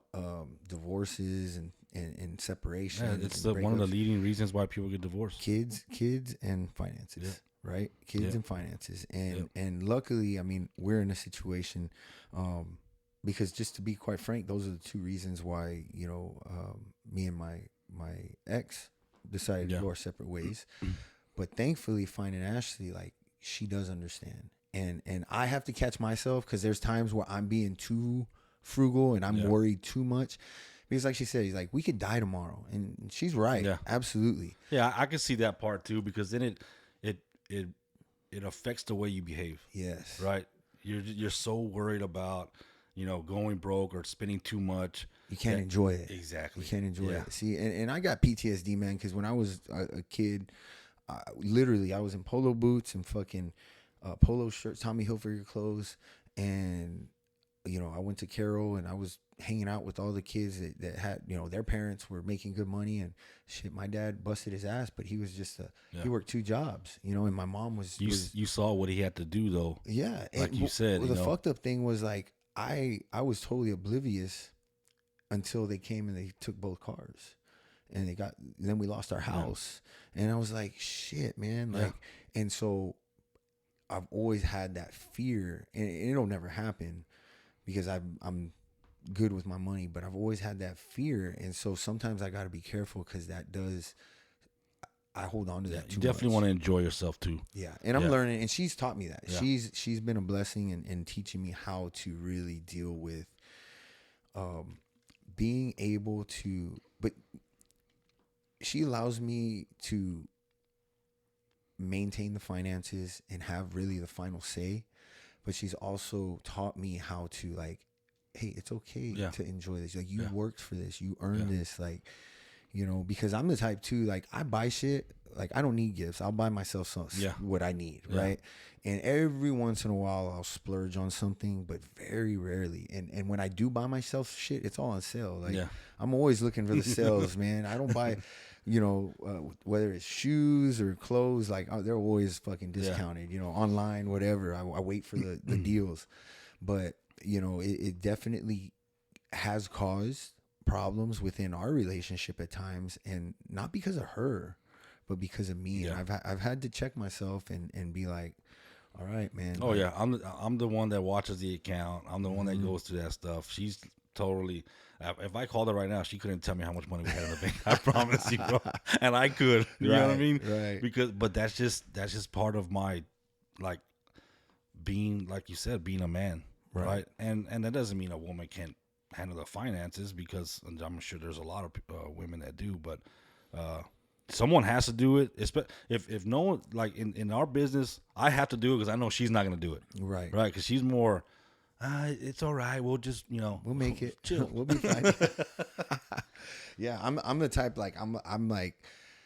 divorces and separation. Yeah, it's one of the leading reasons why people get divorced. Kids and finances, right? Kids and finances, and luckily, I mean, we're in a situation because, just to be quite frank, those are the two reasons why me and my ex decided to go our separate ways. But thankfully, finding Ashley, like, she does understand. And I have to catch myself, because there's times where I'm being too frugal and I'm worried too much. Because like she said, he's like, we could die tomorrow. And she's right. Yeah. Absolutely. Yeah, I can see that part too, because then it affects the way you behave. Yes. Right? You're so worried about, going broke or spending too much. You can't enjoy it. Exactly. You can't enjoy it. See, and I got PTSD, man, because when I was a kid, literally, I was in polo boots and fucking polo shirts, Tommy Hilfiger clothes, and I went to Carroll and I was hanging out with all the kids that had, their parents were making good money and shit. My dad busted his ass, but he was just he worked 2 jobs, and my mom was. You saw what he had to do though. Yeah, like you said. The fucked up thing was like I was totally oblivious until they came and they took both cars, and then we lost our house, and I was like, shit, man, like, and so I've always had that fear, and it'll never happen because I'm good with my money, but I've always had that fear, and so sometimes I got to be careful because I hold on to that too much. You definitely want to enjoy yourself too. Yeah, and I'm learning, and she's taught me that. Yeah. She's been a blessing in teaching me how to really deal with being able to, but she allows me to maintain the finances and have really the final say, but she's also taught me how to, like, hey, it's okay to enjoy this. Like, you worked for this, you earned this, like, because I'm the type too, like, I buy shit, like, I don't need gifts. I'll buy myself what I need, right? And every once in a while I'll splurge on something, but very rarely. And when I do buy myself shit, it's all on sale. Like, I'm always looking for the sales, man. I don't buy, whether it's shoes or clothes, like, they're always fucking discounted, online, whatever. I wait for the deals. But, it definitely has caused problems within our relationship at times, and not because of her, but because of me. And I've had to check myself and be like, all right, man. Oh, yeah. I'm the one that watches the account. I'm the one that goes through that stuff. She's totally. If I called her right now, she couldn't tell me how much money we had in the bank. I promise you, bro. And I could. You know what I mean? Right. But that's just part of my, like, being, like you said, being a man, right? And that doesn't mean a woman can't handle the finances, because I'm sure there's a lot of women that do, but someone has to do it. If no one, like, in our business, I have to do it because I know she's not going to do it. Right. Because she's more, it's all right. We'll just, we'll make it. Chill. We'll be fine. Yeah. I'm the type, like, I'm like,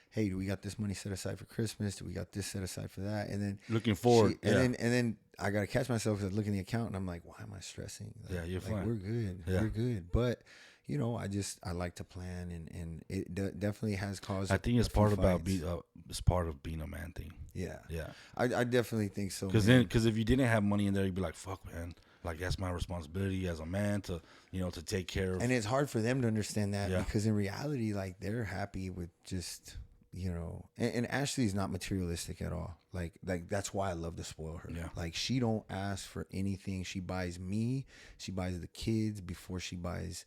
hey, do we got this money set aside for Christmas? Do we got this set aside for that? And then looking forward. And then I got to catch myself because I look in the account and I'm like, why am I stressing? Like, you're fine. We're good. Yeah. We're good. But, I like to plan, and it definitely has caused. I think it's part of being a man thing. Yeah. Yeah. I definitely think so. Because if you didn't have money in there, you'd be like, fuck, man. Like, that's my responsibility as a man to take care of. And it's hard for them to understand that because in reality, like, they're happy with just, and Ashley's not materialistic at all. Like that's why I love to spoil her. Yeah. Like, she don't ask for anything. She buys the kids before she buys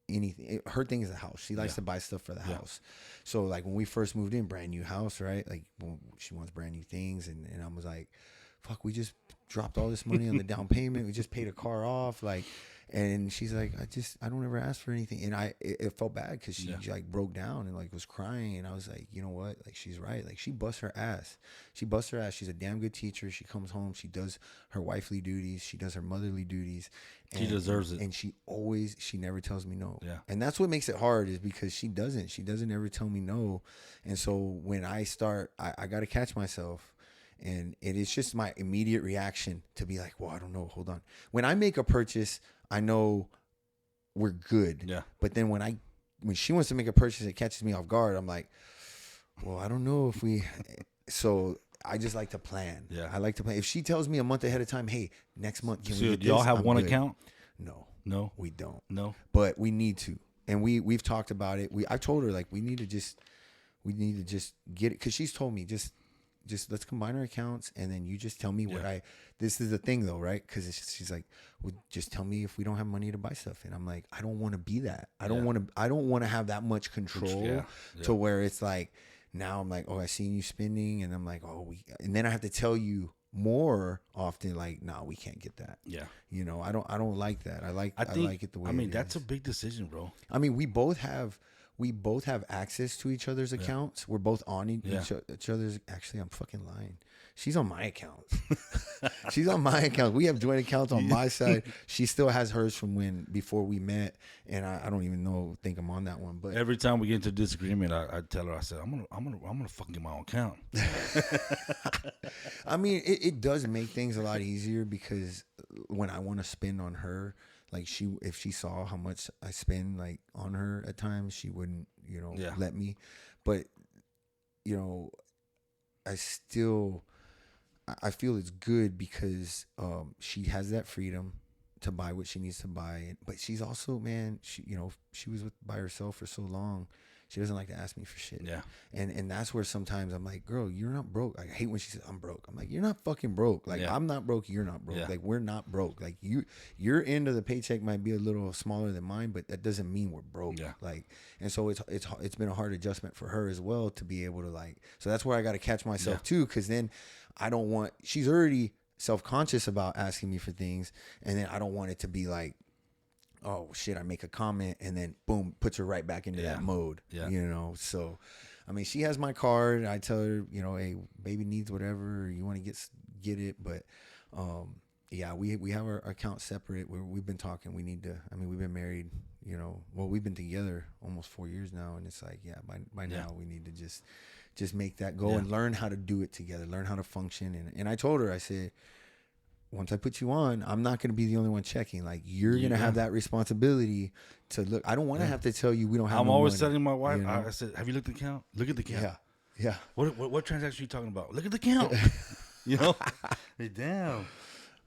anything. Her thing is a house. She likes to buy stuff for the house. So, like, when we first moved in, brand new house, right? Like, she wants brand new things, and I was like, fuck, we just dropped all this money on the down payment. We just paid a car off, like, and she's like, I don't ever ask for anything. And it felt bad because she like broke down and, like, was crying. And I was like, you know what? Like, she's right. Like, she busts her ass. She's a damn good teacher. She comes home. She does her wifely duties. She does her motherly duties. She deserves it. And she never tells me no. Yeah. And that's what makes it hard, is because she doesn't ever tell me no. And so when I start, I got to catch myself. And it is just my immediate reaction to be like, well, I don't know. Hold on. When I make a purchase, I know we're good. Yeah. But then when she wants to make a purchase, it catches me off guard. I'm like, well, I don't know if we. So I just like to plan. Yeah. I like to plan. If she tells me a month ahead of time, hey, next month, can we get this? Do y'all have one account? No, we don't. No, but we need to, and we've talked about it. I told her, like, we need to just get it, because she's told me just let's combine our accounts, and then you just tell me what this is the thing though, right? Because she's like, well, just tell me if we don't have money to buy stuff. And I'm like, I don't want to be that. I don't want to have that much control to where it's like, now I'm like, oh, I seen you spending, and I'm like, oh, and then I have to tell you more often, like, nah, we can't get that. Yeah. I don't like that. I like it the way it is. That's a big decision, bro. I mean, we both have access to each other's accounts. We're both on each other's. Actually, I'm fucking lying. She's on my accounts. She's on my account. We have joint accounts on my side. She still has hers from before we met, and I don't even think I'm on that one. But every time we get into disagreement, I tell her, I said, I'm gonna fucking get my own account. I mean, it does make things a lot easier because when I want to spend on her, like if she saw how much I spend like on her at times, she wouldn't, let me. But I feel it's good because she has that freedom to buy what she needs to buy. But she's also, man, she was by herself for so long. She doesn't like to ask me for shit. Yeah. And that's where sometimes I'm like, girl, you're not broke. I hate when she says I'm broke. I'm like, you're not fucking broke. Like, I'm not broke. You're not broke. Yeah. Like, we're not broke. Like, your end of the paycheck might be a little smaller than mine, but that doesn't mean we're broke. Yeah. Like, and so it's been a hard adjustment for her as well to be able to so that's where I got to catch myself too. Cause then she's already self-conscious about asking me for things. And then I don't want it to be like, oh shit, I make a comment and then boom, puts her right back into that mode. Yeah. So I mean, she has my card. I tell her, hey, baby needs whatever, you want to get it. But we have our account separate. We've been talking. We've been married, we've been together almost 4 years now, and it's like, by now we need to just make that go and learn how to do it together, learn how to function. And I told her, I said, once I put you on, I'm not going to be the only one checking. Like, you're going to have that responsibility to look. I don't want to have to tell you we don't have. I'm no always money, telling my wife. I said, "Have you looked at the count? Look at the count. Yeah. What transaction are you talking about? Look at the count. Damn.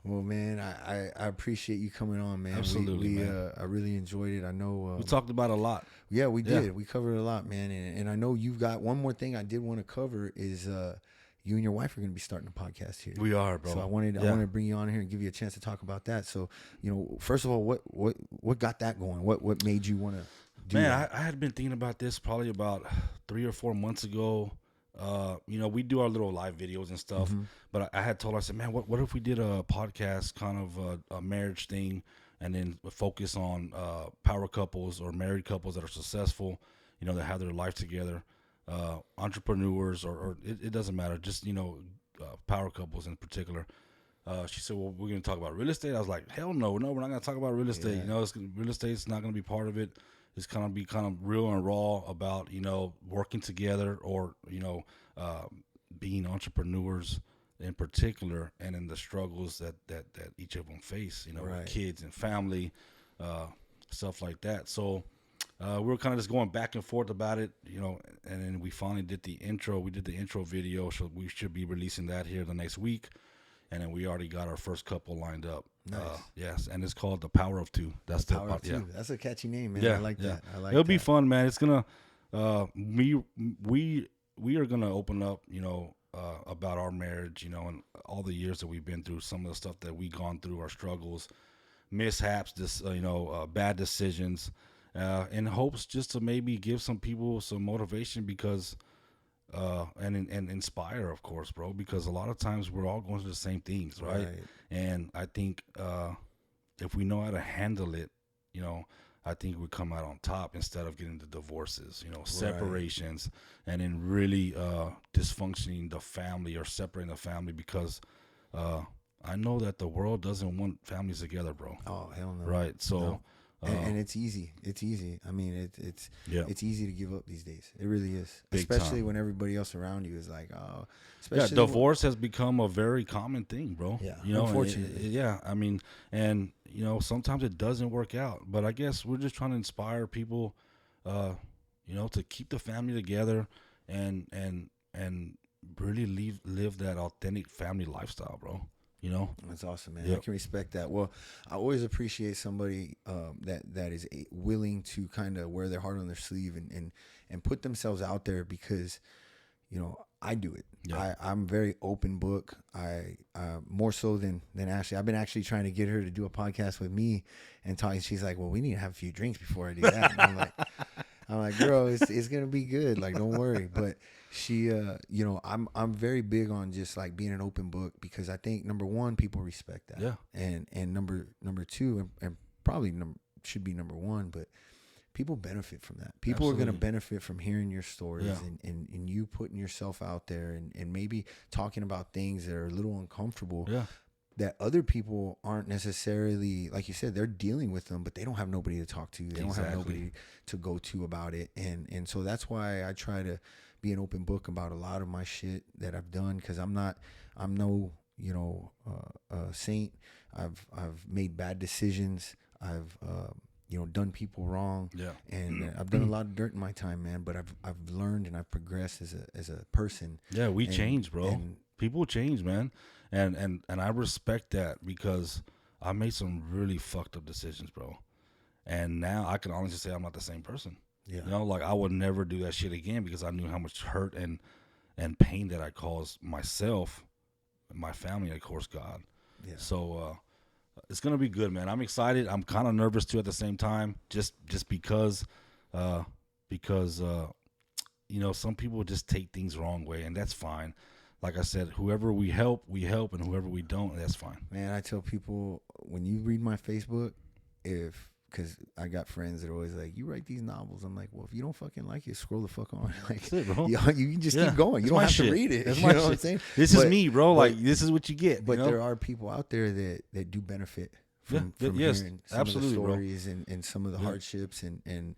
Well, man, I appreciate you coming on, man. Absolutely, man. I really enjoyed it. I know we talked about a lot. Yeah, we did. We covered a lot, man. And I know you've got one more thing I did want to cover is you and your wife are going to be starting a podcast here. We are, bro. So I wanted to bring you on here and give you a chance to talk about that. So, first of all, what got that going? What made you want to do that? I had been thinking about this probably about 3 or 4 months ago. We do our little live videos and stuff, but I had told her, I said, man, what if we did a podcast, kind of a marriage thing, and then focus on power couples or married couples that are successful, that have their life together. Entrepreneurs or it doesn't matter, just power couples in particular. She said, well, we're going to talk about real estate. I was like, hell no, we're not going to talk about real estate. Real estate's not going to be part of it. It's going to be kind of real and raw about working together or being entrepreneurs in particular, and in the struggles that each of them face, with kids and family, stuff like that. So we were kind of just going back and forth about it, and then we finally did the intro. We did the intro video, so we should be releasing that here the next week. And then we already got our first couple lined up. Nice. Yes, and it's called The Power of Two. That's the Power of Two. Yeah. That's a catchy name, man. Yeah, I like that. It'll be fun, man. It's gonna we are gonna open up, about our marriage, and all the years that we've been through, some of the stuff that we've gone through, our struggles, mishaps, bad decisions. In hopes just to maybe give some people some motivation because, and inspire, of course, bro, because a lot of times we're all going through the same things, right? And I think if we know how to handle it, I think we come out on top instead of getting the divorces, separations, and then really dysfunctioning the family or separating the family because I know that the world doesn't want families together, bro. Oh, hell no. Right, so... No. And it's easy. It's easy. I mean, it's easy to give up these days. It really is. Especially when everybody else around you is like, oh. Divorce has become a very common thing, bro. Yeah, unfortunately. I mean, and, sometimes it doesn't work out. But I guess we're just trying to inspire people, to keep the family together and really live that authentic family lifestyle, bro. That's awesome, man. Yep. I can respect that. Well, I always appreciate somebody that is willing to kind of wear their heart on their sleeve and put themselves out there because, I do it. Yeah. I'm very open book. I more so than Ashley. I've been actually trying to get her to do a podcast with me and talking. She's like, well, we need to have a few drinks before I do that. And I'm like, girl, it's gonna be good. Like, don't worry. But she, I'm very big on just like being an open book because I think number one, people respect that. Yeah. And number two, and probably should be number one, but people benefit from that. People are going to benefit from hearing your stories and you putting yourself out there and maybe talking about things that are a little uncomfortable that other people aren't necessarily, like you said, they're dealing with them, but they don't have nobody to talk to. They don't have nobody to go to about it. And so that's why I try to be an open book about a lot of my shit that I've done, because I'm no, saint. I've made bad decisions. I've done people wrong. Yeah. And I've done a lot of dirt in my time, man. But I've learned and I've progressed as a person. Yeah, we change, bro. People change, man. And I respect that, because I made some really fucked up decisions, bro. And now I can honestly say I'm not the same person. Yeah. Like I would never do that shit again, because I knew how much hurt and pain that I caused myself, my family, and of course God. Yeah. So it's gonna be good, man. I'm excited. I'm kind of nervous too at the same time, just because some people just take things the wrong way, and that's fine. Like I said, whoever we help, and whoever we don't, that's fine. Man, I tell people, when you read my Facebook, because I got friends that are always like, you write these novels. I'm like, well, if you don't fucking like it, scroll the fuck on. Like, that's it, bro. You can just keep going. You don't have to read it. That's my shit. What I'm saying? This is me, bro. Like, this is what you get. But there are people out there that do benefit from hearing some of the stories and some of the hardships and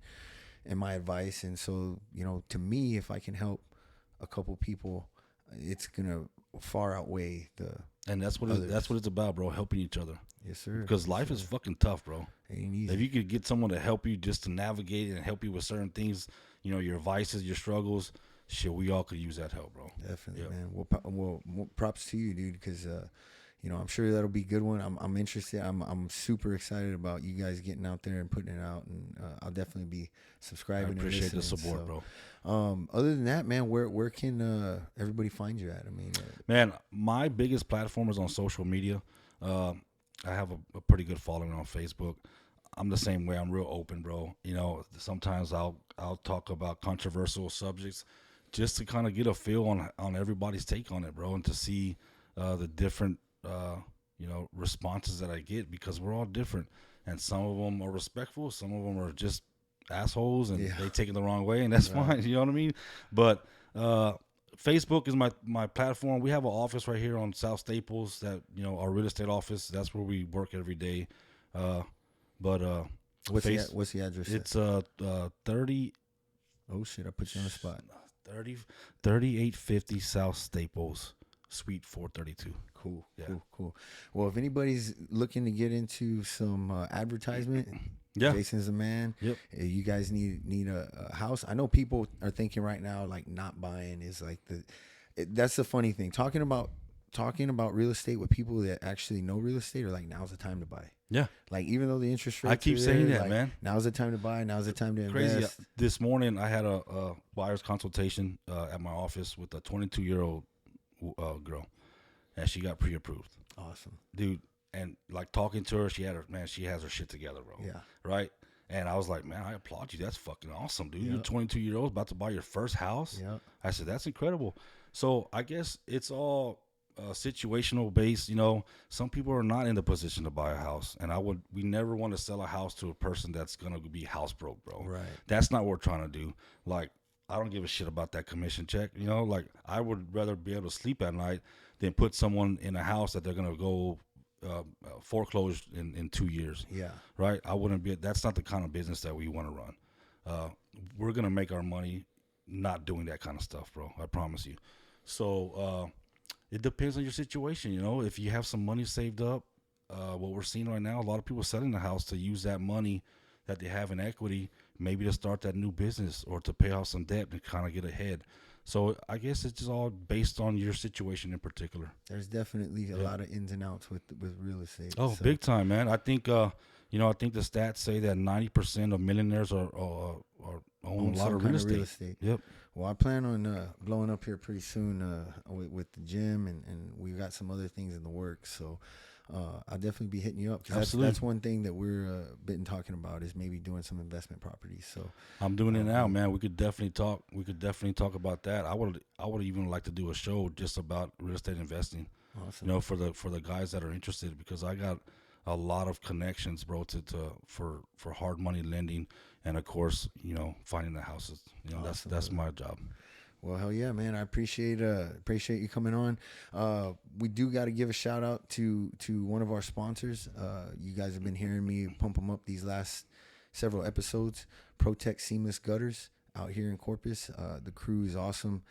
my advice. And so, to me, if I can help a couple people, it's gonna far outweigh the. And that's what it's about, bro. Helping each other. Yes, sir. Because life is fucking tough, bro. Ain't easy. If you could get someone to help you, just to navigate and help you with certain things, your vices, your struggles, shit, we all could use that help, bro. Definitely, man. Well, props to you, dude, because I'm sure that'll be a good one. I'm interested. I'm super excited about you guys getting out there and putting it out, and I'll definitely be subscribing. I appreciate the support, bro. Other than that, man, where can everybody find you at? I mean, man, my biggest platform is on social media. I have a pretty good following on Facebook. I'm the same way. I'm real open, bro. Sometimes I'll talk about controversial subjects just to kind of get a feel on everybody's take on it, bro, and to see the different responses that I get, because we're all different, and some of them are respectful, some of them are just assholes, and they take it the wrong way, and that's fine. You know what I mean? But Facebook is my platform. We have an office right here on South Staples, that our real estate office. That's where we work every day. What's the address? It's 30. Oh shit! I put you on the spot. 3850 South Staples, Suite 432. Cool. Well, if anybody's looking to get into some advertisement, Jason's the man. Yep. You guys need a house. I know people are thinking right now, like, not buying is like that's the funny thing. Talking about real estate with people that actually know real estate are like, now's the time to buy. Yeah. Like, even though the interest rates, I keep saying that, man. Now's the time to buy. Now's the time to invest. This morning I had a buyer's consultation at my office with a 22-year-old girl, and she got pre-approved. Awesome, dude. And like, talking to her, she has her shit together, bro. Yeah. Right. And I was like, man, I applaud you. That's fucking awesome, dude. Yep. You're 22 years old, about to buy your first house. Yeah. I said, that's incredible. So I guess it's all situational based. Some people are not in the position to buy a house, and we never want to sell a house to a person that's gonna be house broke, bro. Right. That's not what we're trying to do. Like, I don't give a shit about that commission check. Like, I would rather be able to sleep at night than put someone in a house that they're gonna go foreclosed in 2 years. Yeah. Right. That's not the kind of business that we want to run. We're gonna make our money not doing that kind of stuff, bro. I promise you. So it depends on your situation. If you have some money saved up, what we're seeing right now, a lot of people selling the house to use that money that they have in equity, maybe to start that new business or to pay off some debt and kind of get ahead. So I guess it's just all based on your situation in particular. There's definitely a lot of ins and outs with real estate. Oh, so. Big time, man. I think I think the stats say that 90% of millionaires are own a lot of real estate. Yep. Well, I plan on blowing up here pretty soon with the gym, and we got some other things in the works. So I'll definitely be hitting you up. That's one thing that we're been talking about, is maybe doing some investment properties. So I'm doing it now, man. We could definitely talk. We could definitely talk about that. I would even like to do a show just about real estate investing. Awesome. For the guys that are interested, because I got a lot of connections, bro, for hard money lending, and of course, finding the houses. Awesome, that's brother. my job. Well, hell yeah, man! I appreciate you coming on. We do got to give a shout out to one of our sponsors. You guys have been hearing me pump them up these last several episodes. Protect Seamless Gutters out here in Corpus. The crew is awesome.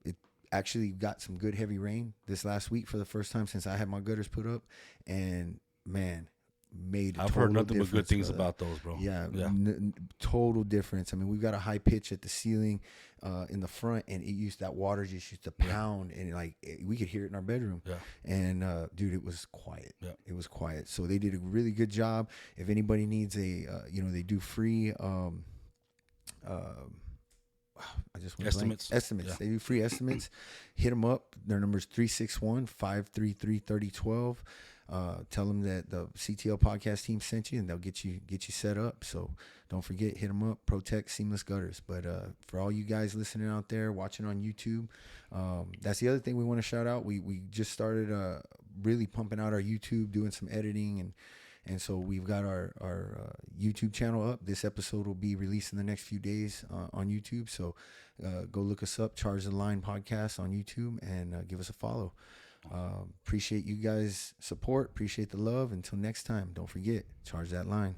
It actually got some good heavy rain this last week for the first time since I had my gutters put up, and man, made a I've total heard nothing but good difference, things brother. about those, bro. Yeah, Yeah. total difference. I mean, we've got a high pitch at the ceiling in the front, and that water just used to pound, and we could hear it in our bedroom. Yeah. And dude, it was quiet. Yeah. It was quiet. So they did a really good job. If anybody needs they do free. I just went Estimates. Estimates. Yeah. They do free estimates. Hit them up. Their number's 361-533-3012. Tell them that the CTL podcast team sent you, and they'll get you set up. So don't forget, hit them up. Protect Seamless Gutters. But for all you guys listening out there, watching on YouTube, that's the other thing we want to shout out. We just started really pumping out our YouTube, doing some editing, and so we've got our YouTube channel up. This episode will be released in the next few days on YouTube. So go look us up, Charge the Line Podcast on YouTube, and give us a follow. Appreciate you guys' support. Appreciate the love. Until next time, don't forget, charge that line.